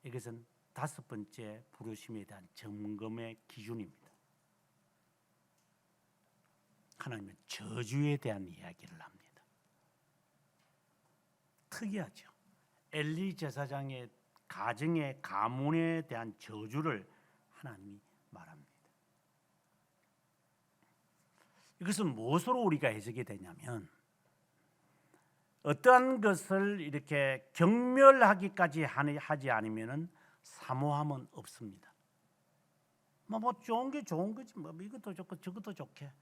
이것은 5번째 부르심에 대한 점검의 기준입니다. 하나님은 저주에 대한 이야기를 합니다. 특이하죠. 엘리 제사장의 가정의 가문에 대한 저주를 하나님이 말합니다. 이것은 무엇으로 우리가 해석이 되냐면 어떠한 것을 이렇게 경멸하기까지 하지 않으면은 사모함은 없습니다. 뭐 좋은 게 좋은 거지, 뭐 이것도 좋고 저것도 좋게.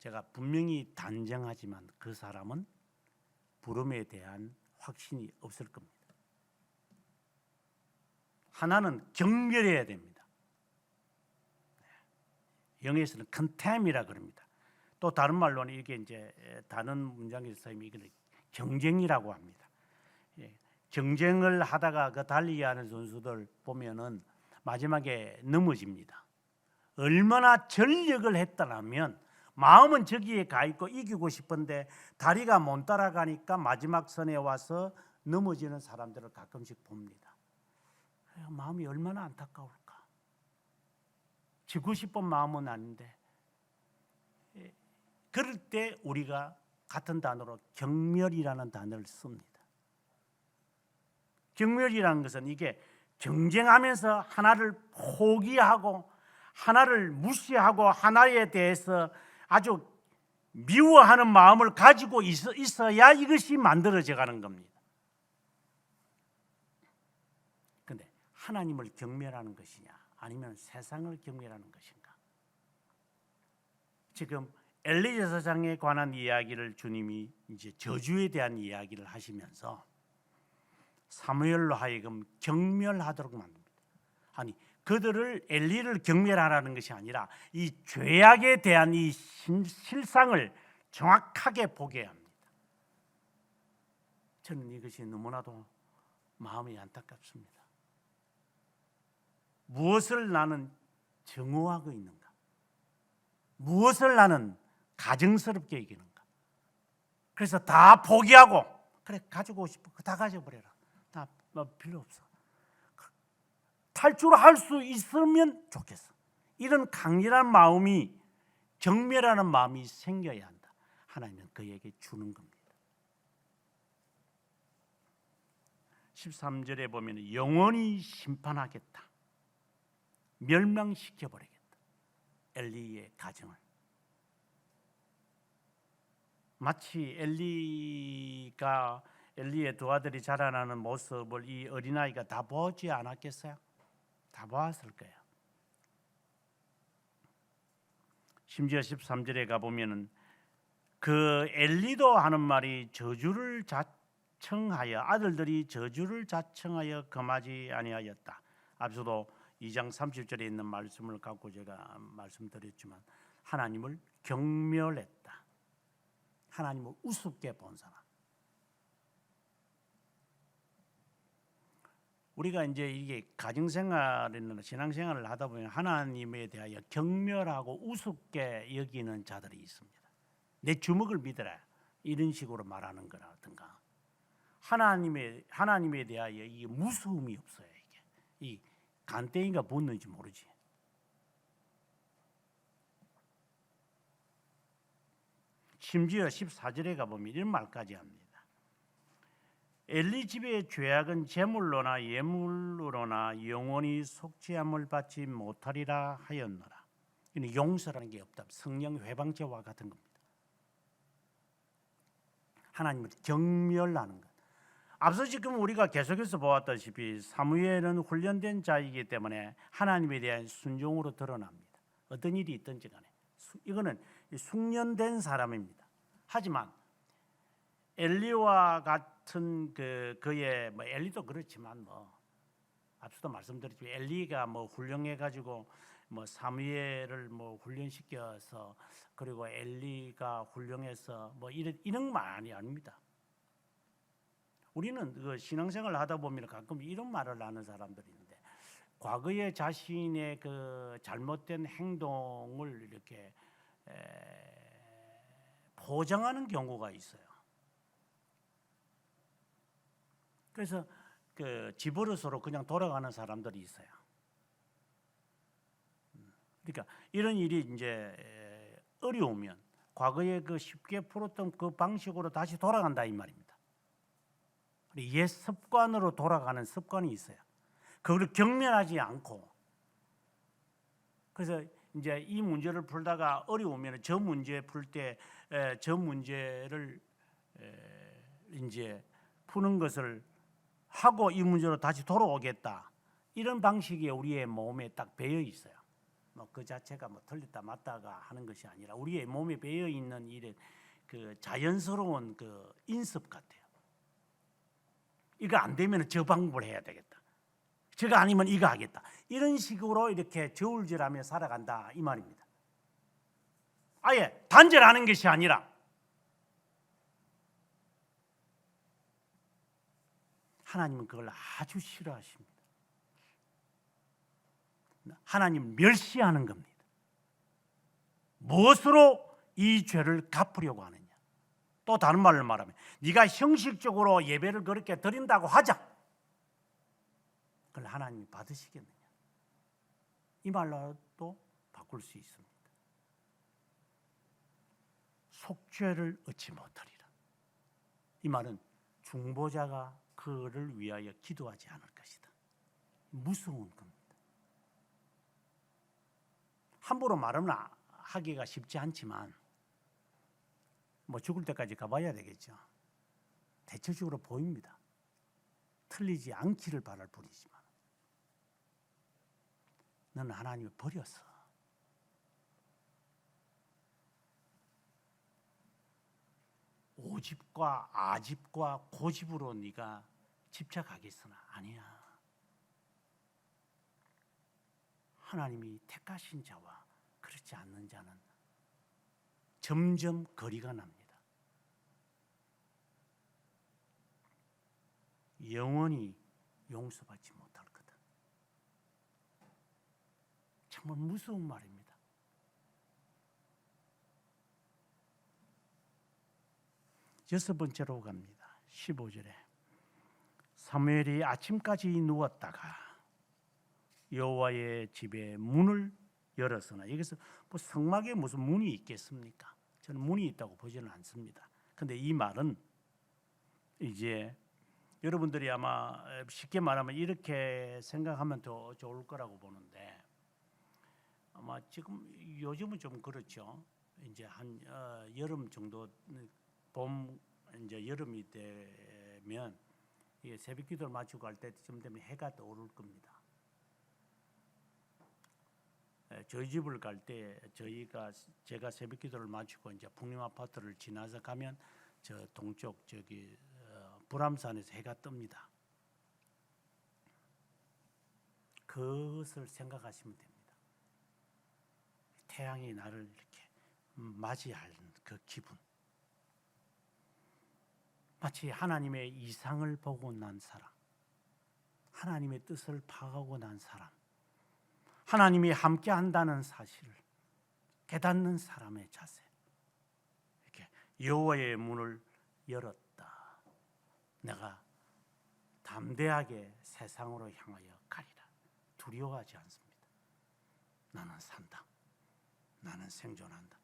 제가 분명히 단정하지만 그 사람은 부름에 대한 확신이 없을 겁니다. 하나는 경멸해야 됩니다. 영어에서는 contemn이라 그럽니다. 또 다른 말로는 이게 이제 다른 문장에서 이걸 경쟁이라고 합니다. 경쟁을 하다가 그 달리기하는 선수들 보면은 마지막에 넘어집니다. 얼마나 전력을 했다면 마음은 저기에 가 있고 이기고 싶은데 다리가 못 따라가니까 마지막 선에 와서 넘어지는 사람들을 가끔씩 봅니다. 마음이 얼마나 안타까울까. 지고 싶은 마음은 아닌데, 그럴 때 우리가 같은 단어로 경멸이라는 단어를 씁니다. 경멸이라는 것은 이게 경쟁하면서 하나를 포기하고 하나를 무시하고 하나에 대해서 아주 미워하는 마음을 가지고 있어야 이것이 만들어져 가는 겁니다. 그런데 하나님을 경멸하는 것이냐 아니면 세상을 경멸하는 것인가? 지금 엘리 제사장에 관한 이야기를 주님이 이제 저주에 대한 이야기를 하시면서 사무엘로 하여금 경멸하도록 만듭니다. 아니, 그들을 엘리를 경멸하라는 것이 아니라 이 죄악에 대한 이 실상을 정확하게 보게 합니다. 저는 이것이 너무나도 마음이 안타깝습니다. 무엇을 나는 증오하고 있는가? 무엇을 나는 가증스럽게 이기는가? 그래서 다 포기하고 그래 가지고 싶어 다 가져버려라. 다 필요 없어. 탈출할 수 있으면 좋겠어. 이런 강렬한 마음이 경멸하는 마음이 생겨야 한다. 하나님은 그에게 주는 겁니다. 13절에 보면 영원히 심판하겠다. 멸망시켜버리겠다. 엘리의 가정을. 마치 엘리의 두 아들이 자라나는 모습을 이 어린아이가 다 보지 않았겠어요? 다 보았을 거예요. 심지어 13절에 가보면은 그 엘리도 하는 말이 저주를 자청하여 아들들이 저주를 자청하여 금하지 아니하였다. 앞서도 2장 30절에 있는 말씀을 갖고 제가 말씀드렸지만 하나님을 경멸했다. 하나님을 우습게 본 사람. 우리가 이제 이게 가정생활이나 신앙생활을 하다 보면 하나님에 대하여 경멸하고 우습게 여기는 자들이 있습니다. 내 주먹을 믿어라 이런 식으로 말하는 거라든가 하나님에 대하여 이게 무서움이 없어요. 이게 이 간땡이가 붙는지 모르지. 심지어 14절에 가보면 이런 말까지 합니다. 엘리 집의 죄악은 제물로나 예물로나 영원히 속죄함을 받지 못하리라 하였노라. 이는 용서라는 게 없다. 성령 회방죄와 같은 겁니다. 하나님을 경멸하는 것. 앞서 지금 우리가 계속해서 보았다시피 사무엘은 훈련된 자이기 때문에 하나님에 대한 순종으로 드러납니다. 어떤 일이 있든지 간에 이거는 숙련된 사람입니다. 하지만 엘리와 같은 그의 엘리도 그렇지만 앞서도 말씀드렸지만 엘리가 훌륭해 가지고 사무엘을 훈련시켜서 그리고 엘리가 훌륭해서 이런 말이 아닙니다. 우리는 그 신앙생활을 하다 보면 가끔 이런 말을 하는 사람들이 있는데 과거에 자신의 그 잘못된 행동을 이렇게 포장하는 경우가 있어요. 그래서 그 집으로서로 그냥 돌아가는 사람들이 있어요. 그러니까 이런 일이 이제 어려우면 과거에 그 쉽게 풀었던 그 방식으로 다시 돌아간다 이 말입니다. 옛 습관으로 돌아가는 습관이 있어요. 그걸 경멸하지 않고 그래서 이제 이 문제를 풀다가 어려우면 저 문제 풀 때 저 문제를 이제 푸는 것을 하고 이 문제로 다시 돌아오겠다. 이런 방식이 우리의 몸에 딱 배어 있어요. 뭐 그 자체가 뭐 틀렸다 맞다가 하는 것이 아니라 우리의 몸에 배어 있는 이런 그 자연스러운 그 인습 같아요. 이거 안 되면 저 방법을 해야 되겠다. 저거 아니면 이거 하겠다. 이런 식으로 이렇게 저울질하며 살아간다 이 말입니다. 아예 단절하는 것이 아니라 하나님은 그걸 아주 싫어하십니다. 하나님 멸시하는 겁니다. 무엇으로 이 죄를 갚으려고 하느냐. 또 다른 말로 말하면 네가 형식적으로 예배를 그렇게 드린다고 하자. 그걸 하나님이 받으시겠느냐. 이 말로도 바꿀 수 있습니다. 속죄를 얻지 못하리라. 이 말은 중보자가 그를 위하여 기도하지 않을 것이다. 무서운 겁니다. 함부로 말은 하기가 쉽지 않지만 뭐 죽을 때까지 가봐야 되겠죠. 대체적으로 보입니다. 틀리지 않기를 바랄 뿐이지만 너는 하나님을 버렸어. 오집과 아집과 고집으로 네가 집착하겠으나 아니야. 하나님이 택하신 자와 그렇지 않는 자는 점점 거리가 납니다. 영원히 용서받지 못할 거다. 정말 무서운 말입니다. 여섯 번째로 갑니다. 15절에 사무엘이 아침까지 누웠다가 여호와의 집에 문을 열었으나 여기서 뭐 성막에 무슨 문이 있겠습니까? 저는 문이 있다고 보지는 않습니다. 그런데 이 말은 이제 여러분들이 아마 쉽게 말하면 이렇게 생각하면 더 좋을 거라고 보는데 아마 지금 요즘은 좀 그렇죠. 이제 한 여름 정도 봄 이제 여름이 되면 새벽 기도를 마치고 갈 때쯤 되면 해가 떠오를 겁니다. 저희 집을 갈 때 제가 새벽 기도를 마치고 이제 풍림 아파트를 지나서 가면 저 동쪽 저기 불암산에서 해가 뜹니다. 그것을 생각하시면 됩니다. 태양이 나를 이렇게 맞이하는 그 기분. 마치 하나님의 이상을 보고 난 사람, 하나님의 뜻을 파악하고 난 사람, 하나님이 함께 한다는 사실을 깨닫는 사람의 자세. 이렇게 여호와의 문을 열었다. 내가 담대하게 세상으로 향하여 가리라. 두려워하지 않습니다. 나는 산다. 나는 생존한다.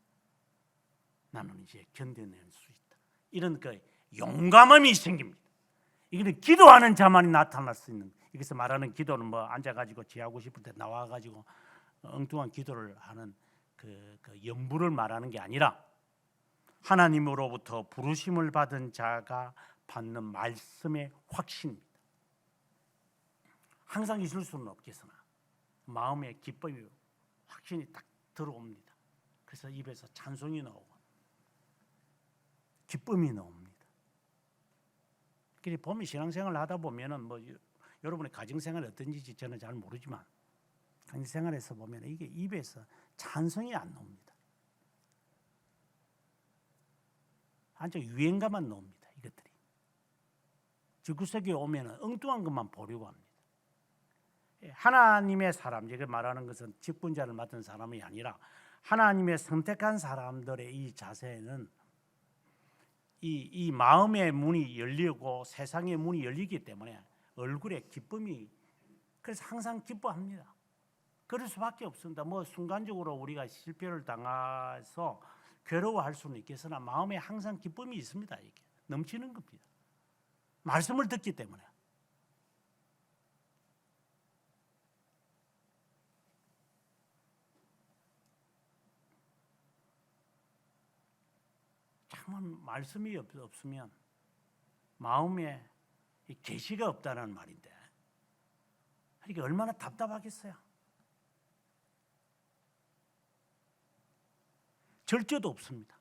나는 이제 견뎌낼 수 있다. 이런 그 용감함이 생깁니다. 이거는 기도하는 자만이 나타날 수 있는. 여기서 말하는 기도는 뭐 앉아가지고 지하고 싶을 때 나와가지고 엉뚱한 기도를 하는 그 염불을 말하는 게 아니라 하나님으로부터 부르심을 받은 자가 받는 말씀의 확신입니다. 항상 있을 수는 없겠으나 마음의 기쁨이 확신이 딱 들어옵니다. 그래서 입에서 찬송이 나오고 기쁨이 나옵니다. 그래서 보면 신앙생활을 하다 보면은 뭐 여러분의 가정생활이 어떤지 저는 잘 모르지만 가정생활에서 보면 이게 입에서 찬송이 안 나옵니다. 한쪽 유행가만 나옵니다. 이것들이 지구석에 오면은 엉뚱한 것만 보려고 합니다. 하나님의 사람, 제가 말하는 것은 직분자를 맡은 사람이 아니라 하나님의 선택한 사람들의 이 자세는 이 마음의 문이 열리고 세상의 문이 열리기 때문에 얼굴에 기쁨이, 그래서 항상 기뻐합니다. 그럴 수밖에 없습니다. 뭐 순간적으로 우리가 실패를 당해서 괴로워할 수는 있겠으나 마음에 항상 기쁨이 있습니다. 이게 넘치는 겁니다. 말씀을 듣기 때문에. 참 말씀이 없으면 마음에 이 계시가 없다는 말인데 이게 얼마나 답답하겠어요. 절제도 없습니다.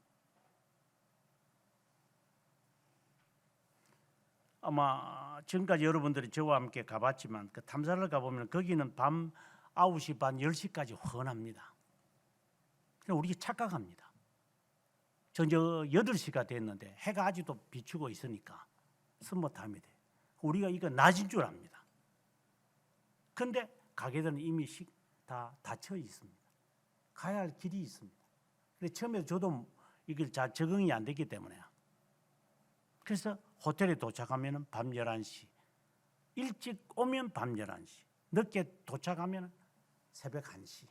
아마 지금까지 여러분들이 저와 함께 가봤지만 그 탐사를 가보면 거기는 밤 9시 반 10시까지 훤합니다. 그냥 우리가 착각합니다. 저 8시가 됐는데 해가 아직도 비추고 있으니까 스머타임이 돼. 우리가 이거 낮인 줄 압니다. 그런데 가게들은 이미 다 닫혀 있습니다. 가야 할 길이 있습니다. 근데 처음에 저도 이걸 잘 적응이 안 됐기 때문에 그래서 호텔에 도착하면 밤 11시, 일찍 오면 밤 11시, 늦게 도착하면 새벽 1시.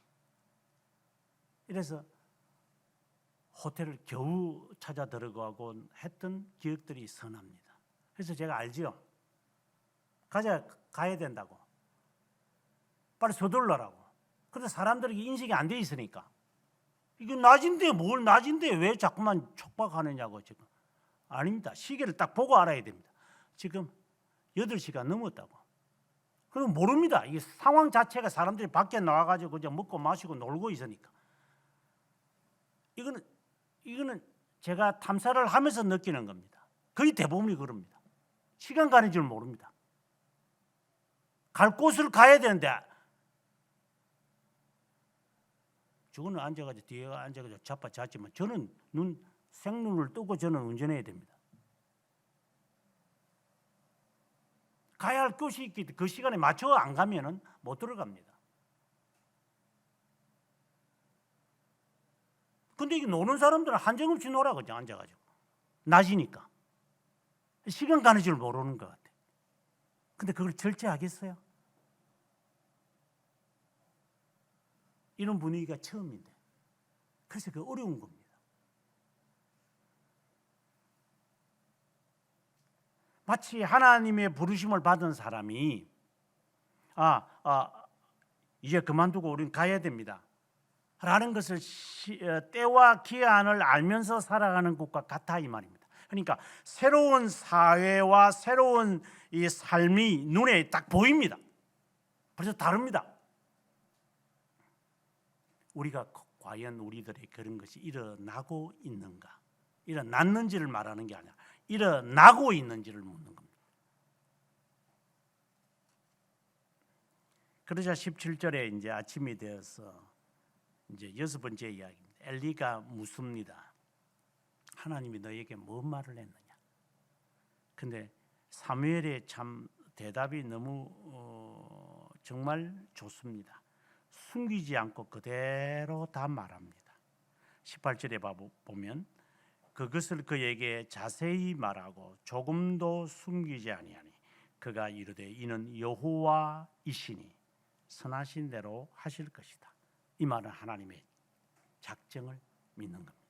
이래서 호텔을 겨우 찾아 들어가고 했던 기억들이 선합니다. 그래서 제가 알죠. 가야 된다고. 빨리 서둘러라고. 그런데 사람들에게 인식이 안 돼 있으니까 이거 낮인데 뭘 낮인데 왜 자꾸만 촉박하느냐고 지금. 아닙니다. 시계를 딱 보고 알아야 됩니다. 지금 8시가 넘었다고. 그럼 모릅니다. 이 상황 자체가 사람들이 밖에 나와가지고 그냥 먹고 마시고 놀고 있으니까. 이거는 제가 탐사를 하면서 느끼는 겁니다. 거의 대부분이 그럽니다. 시간 가는 줄 모릅니다. 갈 곳을 가야 되는데 저거는 앉아가지고 뒤에 앉아가지고 자빠졌지만 저는 생눈을 뜨고 저는 운전해야 됩니다. 가야 할 곳이 있기 때문에 그 시간에 맞춰 안 가면은 못 들어갑니다. 근데 이게 노는 사람들은 한정없이 놀아 그냥 앉아가지고 낮이니까 시간 가는 줄 모르는 것 같아. 근데 그걸 절제하겠어요? 이런 분위기가 처음인데 그래서 그 어려운 겁니다. 마치 하나님의 부르심을 받은 사람이 이제 그만두고 우리는 가야 됩니다 라는 것을 때와 기한을 알면서 살아가는 것과 같아 이 말입니다. 그러니까 새로운 사회와 새로운 이 삶이 눈에 딱 보입니다. 그래서 다릅니다. 우리가 과연 우리들의 그런 것이 일어나고 있는가? 일어났는지를 말하는 게 아니라 일어나고 있는지를 묻는 겁니다. 그러자 17절에 이제 아침이 되어서 이제 6번째 이야기입니다. 엘리가 묻습니다. 하나님이 너에게 뭔 말을 했느냐? 근데 사무엘의 참 대답이 너무 정말 좋습니다. 숨기지 않고 그대로 다 말합니다. 18절에 보면 그것을 그에게 자세히 말하고 조금도 숨기지 아니하니 그가 이르되 이는 여호와이시니 선하신 대로 하실 것이다. 이 말은 하나님의 작정을 믿는 겁니다.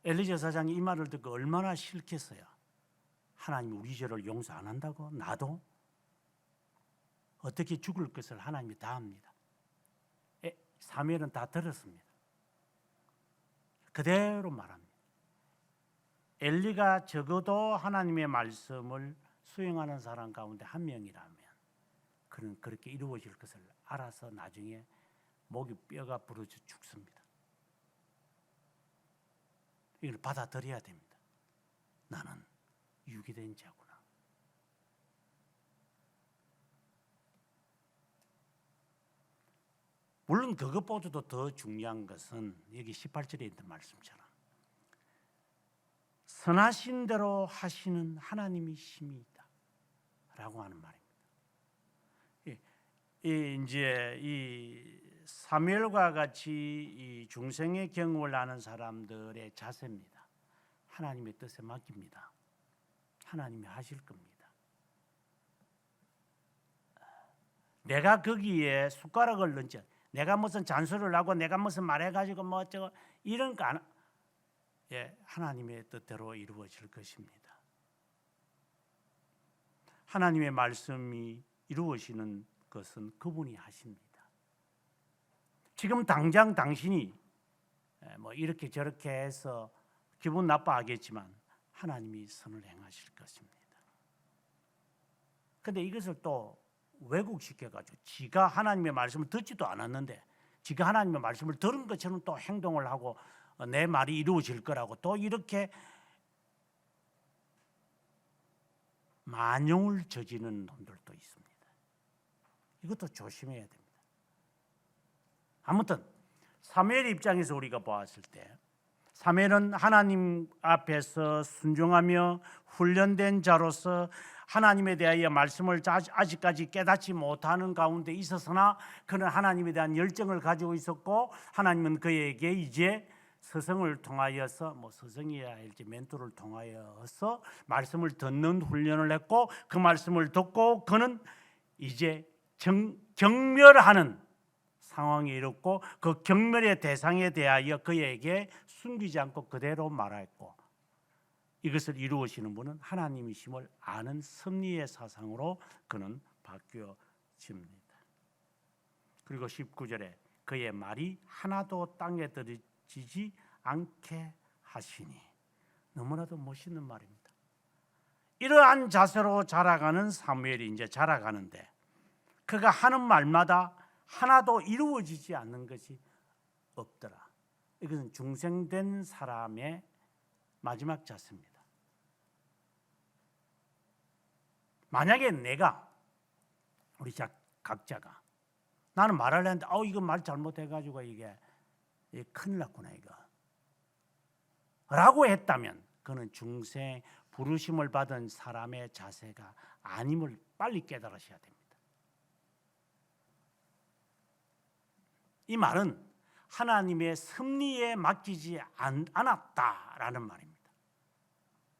엘리야 사장이 이 말을 듣고 얼마나 싫겠어요. 하나님이 우리 죄를 용서 안 한다고? 나도? 어떻게 죽을 것을 하나님이 다 합니다. 사무엘은 다 들었습니다. 그대로 말합니다. 엘리가 적어도 하나님의 말씀을 수행하는 사람 가운데 한 명이라면 그는 그렇게 이루어질 것을 알아서 나중에 목이 뼈가 부러져 죽습니다. 이걸 받아들여야 됩니다. 나는 유기된 자구나. 물론 그것보다도 더 중요한 것은 여기 18절에 있는 말씀처럼 선하신 대로 하시는 하나님이십니다 라고 하는 말입니다. 이제 이 사무엘과 같이 이 중생의 경험을 아는 사람들의 자세입니다. 하나님의 뜻에 맡깁니다. 하나님이 하실 겁니다. 내가 거기에 숟가락을 넣지, 내가 무슨 잔소리를 하고 내가 무슨 말해가지고 뭐 어쩌고 이런 거 안, 하나님의 뜻대로 이루어질 것입니다. 하나님의 말씀이 이루어지는 것은 그분이 하십니다. 지금 당장 당신이 뭐 이렇게 저렇게 해서 기분 나빠하겠지만 하나님이 선을 행하실 것입니다. 근데 이것을 또 왜곡시켜가지고 지가 하나님의 말씀을 듣지도 않았는데 지가 하나님의 말씀을 들은 것처럼 또 행동을 하고 내 말이 이루어질 거라고 또 이렇게 만용을 저지르는 놈들도 있습니다. 이것도 조심해야 됩니다. 아무튼 사무엘 입장에서 우리가 보았을 때 사무엘은 하나님 앞에서 순종하며 훈련된 자로서 하나님에 대하여 말씀을 아직까지 깨닫지 못하는 가운데 있었으나 그는 하나님에 대한 열정을 가지고 있었고 하나님은 그에게 이제 서성을 통하여서 서성이야 할지 멘토를 통하여서 말씀을 듣는 훈련을 했고 그 말씀을 듣고 그는 이제 경멸하는 상황에 이르고 그 경멸의 대상에 대하여 그에게 숨기지 않고 그대로 말했고 이것을 이루시는 분은 하나님이심을 아는 섭리의 사상으로 그는 바뀌어집니다. 그리고 19절에 그의 말이 하나도 땅에 떨어지지 않게 하시니 너무나도 멋있는 말입니다. 이러한 자세로 자라가는 사무엘이 이제 자라가는데 그가 하는 말마다 하나도 이루어지지 않는 것이 없더라. 이것은 중생된 사람의 마지막 자세입니다. 만약에 내가 우리 각자가 나는 말을 했는데 이거 말 잘못해가지고 이게 큰일 났구나 이거 라고 했다면 그는 중생 부르심을 받은 사람의 자세가 아님을 빨리 깨달으셔야 됩니다. 이 말은 하나님의 섭리에 맡기지 않았다라는 말입니다.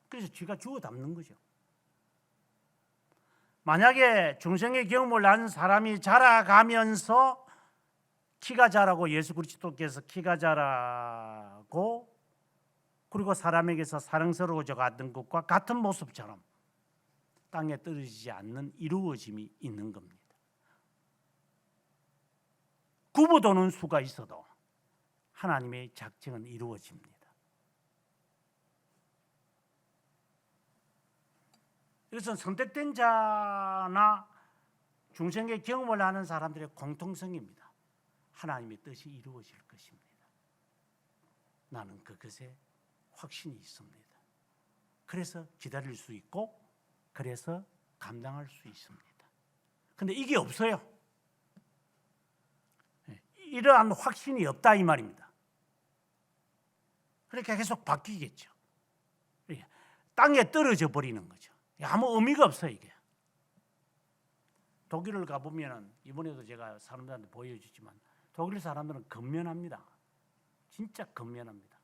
그래서 쥐가 주워 담는 거죠. 만약에 중생의 경험을 한 사람이 자라가면서 키가 자라고 예수 그리스도께서 키가 자라고 그리고 사람에게서 사랑스러워져 갔던 것과 같은 모습처럼 땅에 떨어지지 않는 이루어짐이 있는 겁니다. 구부도는 수가 있어도 하나님의 작정은 이루어집니다. 이것은 선택된 자나 중생의 경험을 하는 사람들의 공통성입니다. 하나님의 뜻이 이루어질 것입니다. 나는 그것에 확신이 있습니다. 그래서 기다릴 수 있고 그래서 감당할 수 있습니다. 그런데 이게 없어요. 이러한 확신이 없다 이 말입니다. 그러니까 계속 바뀌겠죠. 땅에 떨어져 버리는 거죠. 아무 의미가 없어요 이게. 독일을 가보면 이번에도 제가 사람들한테 보여주지만 독일 사람들은 근면합니다. 진짜 근면합니다.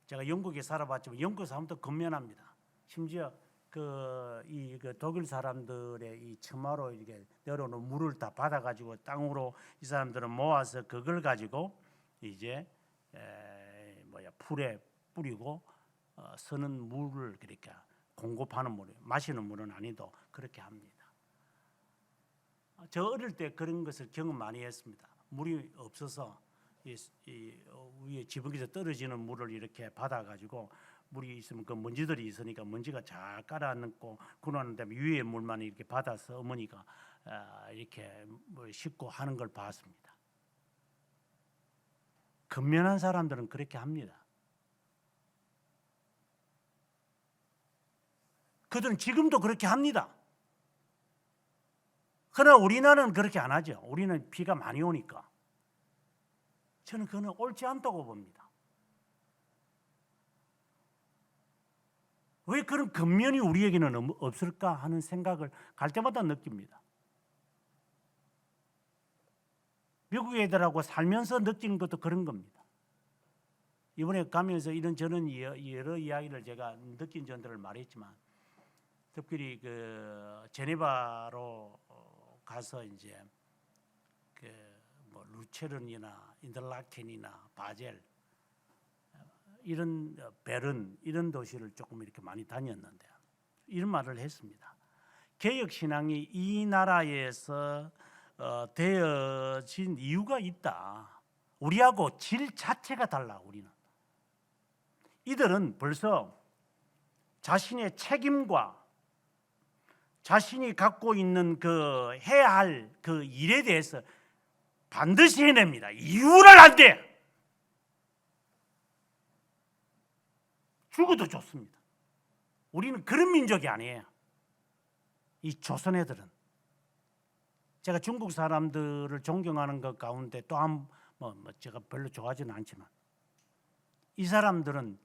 제가 영국에 살아봤지만 영국 사람도 근면합니다. 심지어 그 독일 사람들의 이 처마로 이렇게 내려오는 물을 다 받아가지고 땅으로 이 사람들은 모아서 그걸 가지고 이제 풀에 뿌리고 쓰는 물을 그러니까 공급하는 물, 마시는 물은 아니도 그렇게 합니다. 저 어릴 때 그런 것을 경험 많이 했습니다. 물이 없어서 위에 지붕에서 떨어지는 물을 이렇게 받아가지고 물이 있으면 그 먼지들이 있으니까 먼지가 잘 깔아앉고 그러는 다음에 위에 물만 이렇게 받아서 어머니가 이렇게 씻고 하는 걸 봤습니다. 근면한 사람들은 그렇게 합니다. 그들은 지금도 그렇게 합니다. 그러나 우리나라는 그렇게 안 하죠. 우리는 비가 많이 오니까. 저는 그거는 옳지 않다고 봅니다. 왜 그런 근면이 우리에게는 없을까 하는 생각을 갈 때마다 느낍니다. 미국 애들하고 살면서 느끼는 것도 그런 겁니다. 이번에 가면서 이런저런 여러 이야기를 제가 느낀 점들을 말했지만 특별히 그 제네바로 가서 이제 루체른이나 인터라켄이나 바젤 이런 베른 이런 도시를 조금 이렇게 많이 다녔는데 이런 말을 했습니다. 개혁 신앙이 이 나라에서 되어진 이유가 있다. 우리하고 질 자체가 달라. 우리는 이들은 벌써 자신의 책임과 자신이 갖고 있는 그 해야 할 그 일에 대해서 반드시 해냅니다. 이유를 안 돼. 죽어도 좋습니다. 우리는 그런 민족이 아니에요. 이 조선 애들은. 제가 중국 사람들을 존경하는 것 가운데 또한 제가 별로 좋아하지는 않지만 이 사람들은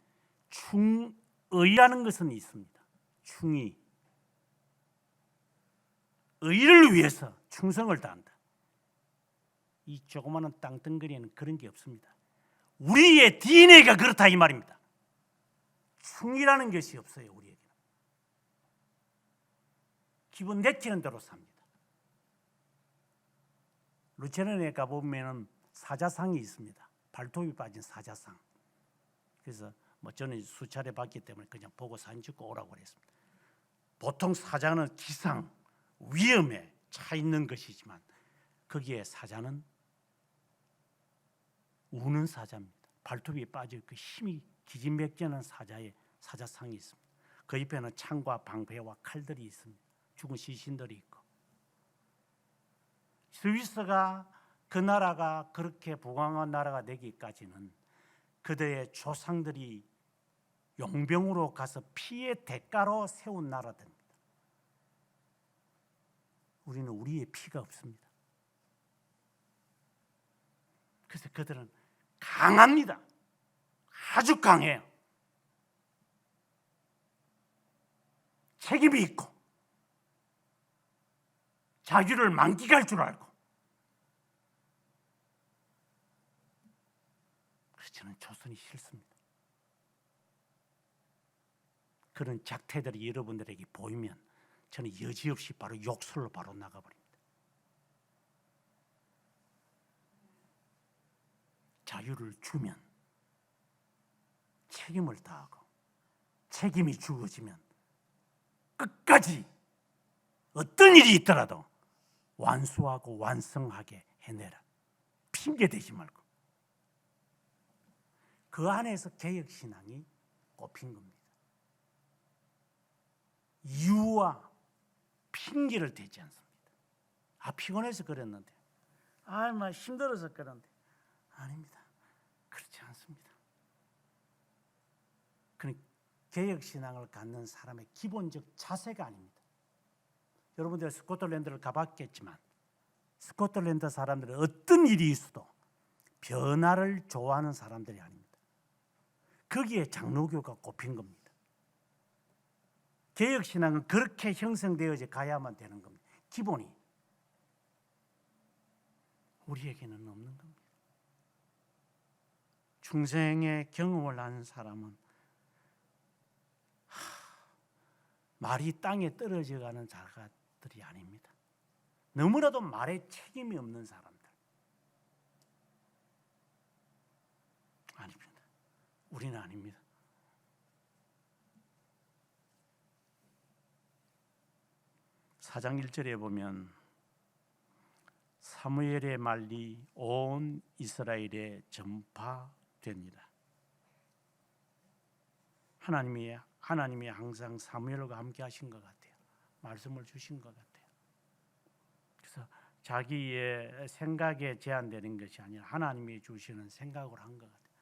충의라는 것은 있습니다. 충의. 의를 위해서 충성을 다한다. 이 조그마한 땅덩어리에는 그런 게 없습니다. 우리의 DNA가 그렇다 이 말입니다. 충이라는 것이 없어요. 우리에게는. 기분 내키는 대로 삽니다. 루체른에 가보면 사자상이 있습니다. 발톱이 빠진 사자상. 그래서 저는 수차례 봤기 때문에 그냥 보고 사진 찍고 오라고 그랬습니다. 보통 사자는 기상, 위험에 차 있는 것이지만 거기에 사자는 우는 사자입니다. 발톱이 빠져 그 힘이 기진맥진한 사자의 사자상이 있습니다. 그 옆에는 창과 방패와 칼들이 있습니다. 죽은 시신들이 있고. 스위스가 그 나라가 그렇게 부강한 나라가 되기까지는 그들의 조상들이 용병으로 가서 피의 대가로 세운 나라들입니다. 우리는 우리의 피가 없습니다. 그래서 그들은 강합니다. 아주 강해요. 책임이 있고 자기를 만끽할 줄 알고. 그래서 저는 조선이 싫습니다. 그런 작태들이 여러분들에게 보이면 저는 여지없이 바로 욕설로 바로 나가버립니다. 자유를 주면 책임을 다하고 책임이 주어지면 끝까지 어떤 일이 있더라도 완수하고 완성하게 해내라. 핑계 대지 말고. 그 안에서 개혁신앙이 꼽힌 겁니다. 이유와 핑계를 대지 않습니다. 피곤해서 그랬는데, 힘들어서 그랬는데. 아닙니다. 그렇지 않습니다. 그는 개혁신앙을 갖는 사람의 기본적 자세가 아닙니다. 여러분들 스코틀랜드를 가봤겠지만 스코틀랜드 사람들은 어떤 일이 있어도 변화를 좋아하는 사람들이 아닙니다. 거기에 장로교가 꼽힌 겁니다. 개혁신앙은 그렇게 형성되어져 가야만 되는 겁니다. 기본이. 우리에게는 없는 겁니다. 중생의 경험을 하는 사람은 말이 땅에 떨어져가는 자가들이 아닙니다. 너무나도 말에 책임이 없는 사람들. 아닙니다. 우리는 아닙니다. 사장 1절에 보면 사무엘의 말이 온 이스라엘에 전파됩니다. 하나님이 항상 사무엘과 함께 하신 것 같아요. 말씀을 주신 것 같아요. 그래서 자기의 생각에 제한되는 것이 아니라 하나님이 주시는 생각을 한 것 같아요.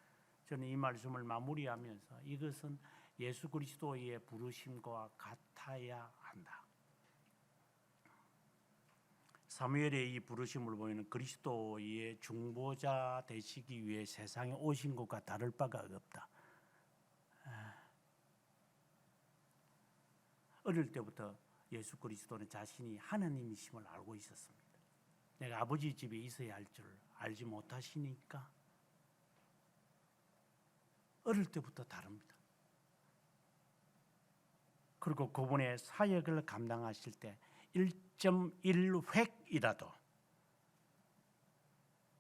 저는 이 말씀을 마무리하면서 이것은 예수 그리스도의 부르심과 같아야 한다. 사무엘의 이 부르심을 보면 그리스도의 중보자 되시기 위해 세상에 오신 것과 다를 바가 없다. 어릴 때부터 예수 그리스도는 자신이 하나님이심을 알고 있었습니다. 내가 아버지 집에 있어야 할 줄 알지 못하시니까 어릴 때부터 다릅니다. 그리고 그분의 사역을 감당하실 때 1.1획이라도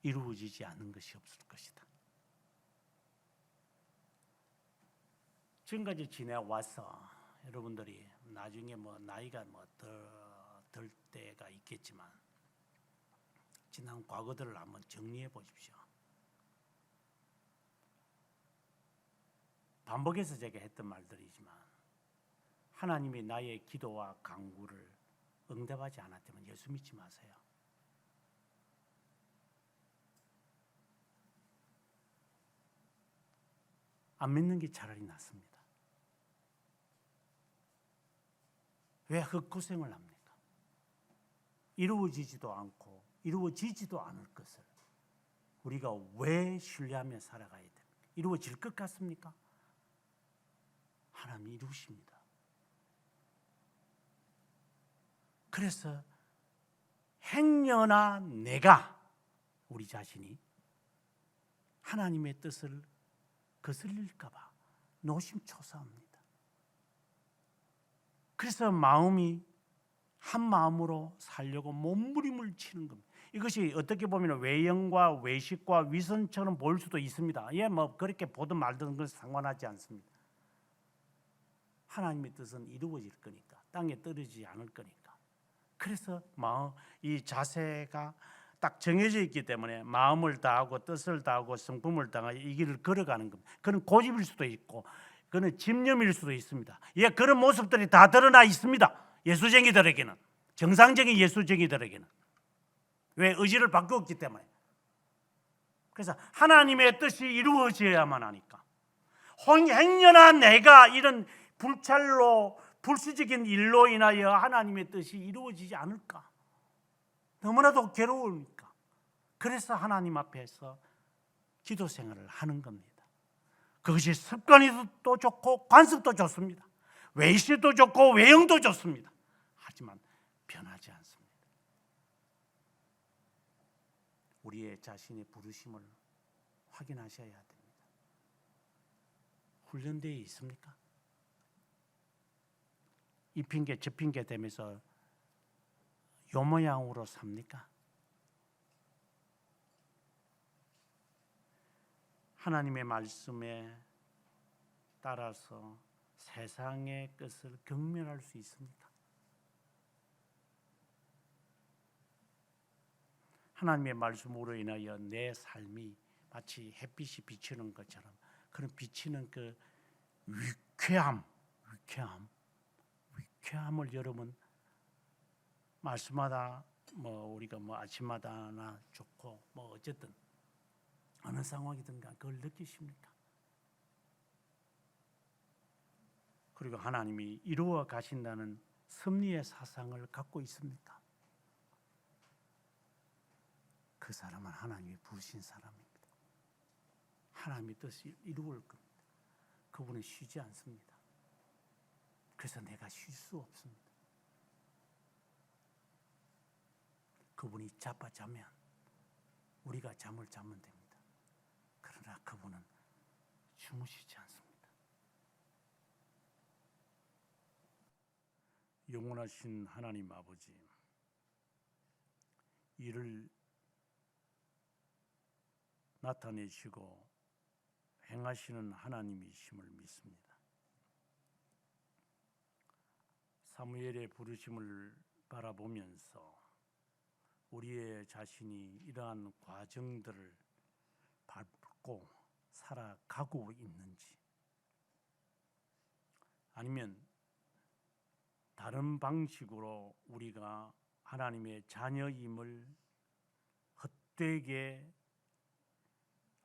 이루어지지 않은 것이 없을 것이다. 지금까지 지내와서 여러분들이 나중에 나이가 덜 때가 있겠지만 지난 과거들을 한번 정리해 보십시오. 반복해서 제가 했던 말들이지만 하나님이 나의 기도와 간구를 응답하지 않았다면 예수 믿지 마세요. 안 믿는 게 차라리 낫습니다. 왜 헛고생을 합니까? 이루어지지도 않고 이루어지지도 않을 것을 우리가 왜 신뢰하며 살아가야 됩니까? 이루어질 것 같습니까? 하나님이 이루십니다. 그래서 행여나 내가 우리 자신이 하나님의 뜻을 거슬릴까 봐 노심초사합니다. 그래서 마음이 한 마음으로 살려고 몸부림을 치는 겁니다. 이것이 어떻게 보면 외형과 외식과 위선처럼 보일 수도 있습니다. 뭐 그렇게 보든 말든 그건 상관하지 않습니다. 하나님의 뜻은 이루어질 거니까, 땅에 떨어지지 않을 거니까. 그래서 이 자세가 딱 정해져 있기 때문에 마음을 다하고 뜻을 다하고 성품을 다하고 이 길을 걸어가는 겁니다. 그는 고집일 수도 있고 그는 집념일 수도 있습니다. 그런 모습들이 다 드러나 있습니다. 예수쟁이들에게는, 정상적인 예수쟁이들에게는. 왜? 의지를 바꾸었기 때문에. 그래서 하나님의 뜻이 이루어져야만 하니까. 행여나 내가 이런 불찰로 불수적인 일로 인하여 하나님의 뜻이 이루어지지 않을까? 너무나도 괴로우니까. 그래서 하나님 앞에서 기도 생활을 하는 겁니다. 그것이 습관이도 좋고 관습도 좋습니다. 외식도 좋고 외형도 좋습니다. 하지만 변하지 않습니다. 우리의 자신의 부르심을 확인하셔야 됩니다. 훈련되어 있습니까? 이 핑계 저 핑계 대면서 요 모양으로 삽니까? 하나님의 말씀에 따라서 세상의 것을 경멸할 수 있습니까? 하나님의 말씀으로 인하여 내 삶이 마치 햇빛이 비치는 것처럼 그런 비치는 그 위쾌함을 여러분 말씀마다 우리가 아침마다나 좋고 어쨌든 어느 상황이든가 그걸 느끼십니까? 그리고 하나님이 이루어 가신다는 섭리의 사상을 갖고 있습니까? 그 사람은 하나님이 부르신 사람입니다. 하나님의 뜻이 이루어질 겁니다. 그분은 쉬지 않습니다. 그래서 내가 쉴 수 없습니다. 그분이 자면 우리가 잠을 자면 됩니다. 그러나 그분은 주무시지 않습니다. 영원하신 하나님 아버지, 이를 나타내시고 행하시는 하나님이심을 믿습니다. 사무엘의 부르심을 바라보면서 우리의 자신이 이러한 과정들을 밟고 살아가고 있는지, 아니면 다른 방식으로 우리가 하나님의 자녀임을 헛되게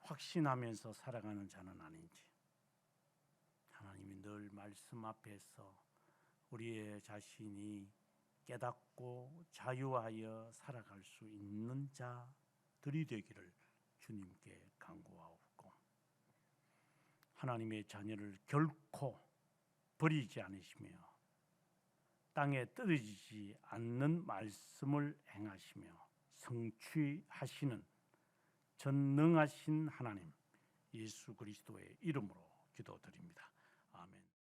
확신하면서 살아가는 자는 아닌지, 하나님이 늘 말씀 앞에서 우리의 자신이 깨닫고 자유하여 살아갈 수 있는 자들이 되기를 주님께 간구하옵고, 하나님의 자녀를 결코 버리지 않으시며 땅에 떨어지지 않는 말씀을 행하시며 성취하시는 전능하신 하나님 예수 그리스도의 이름으로 기도드립니다. 아멘.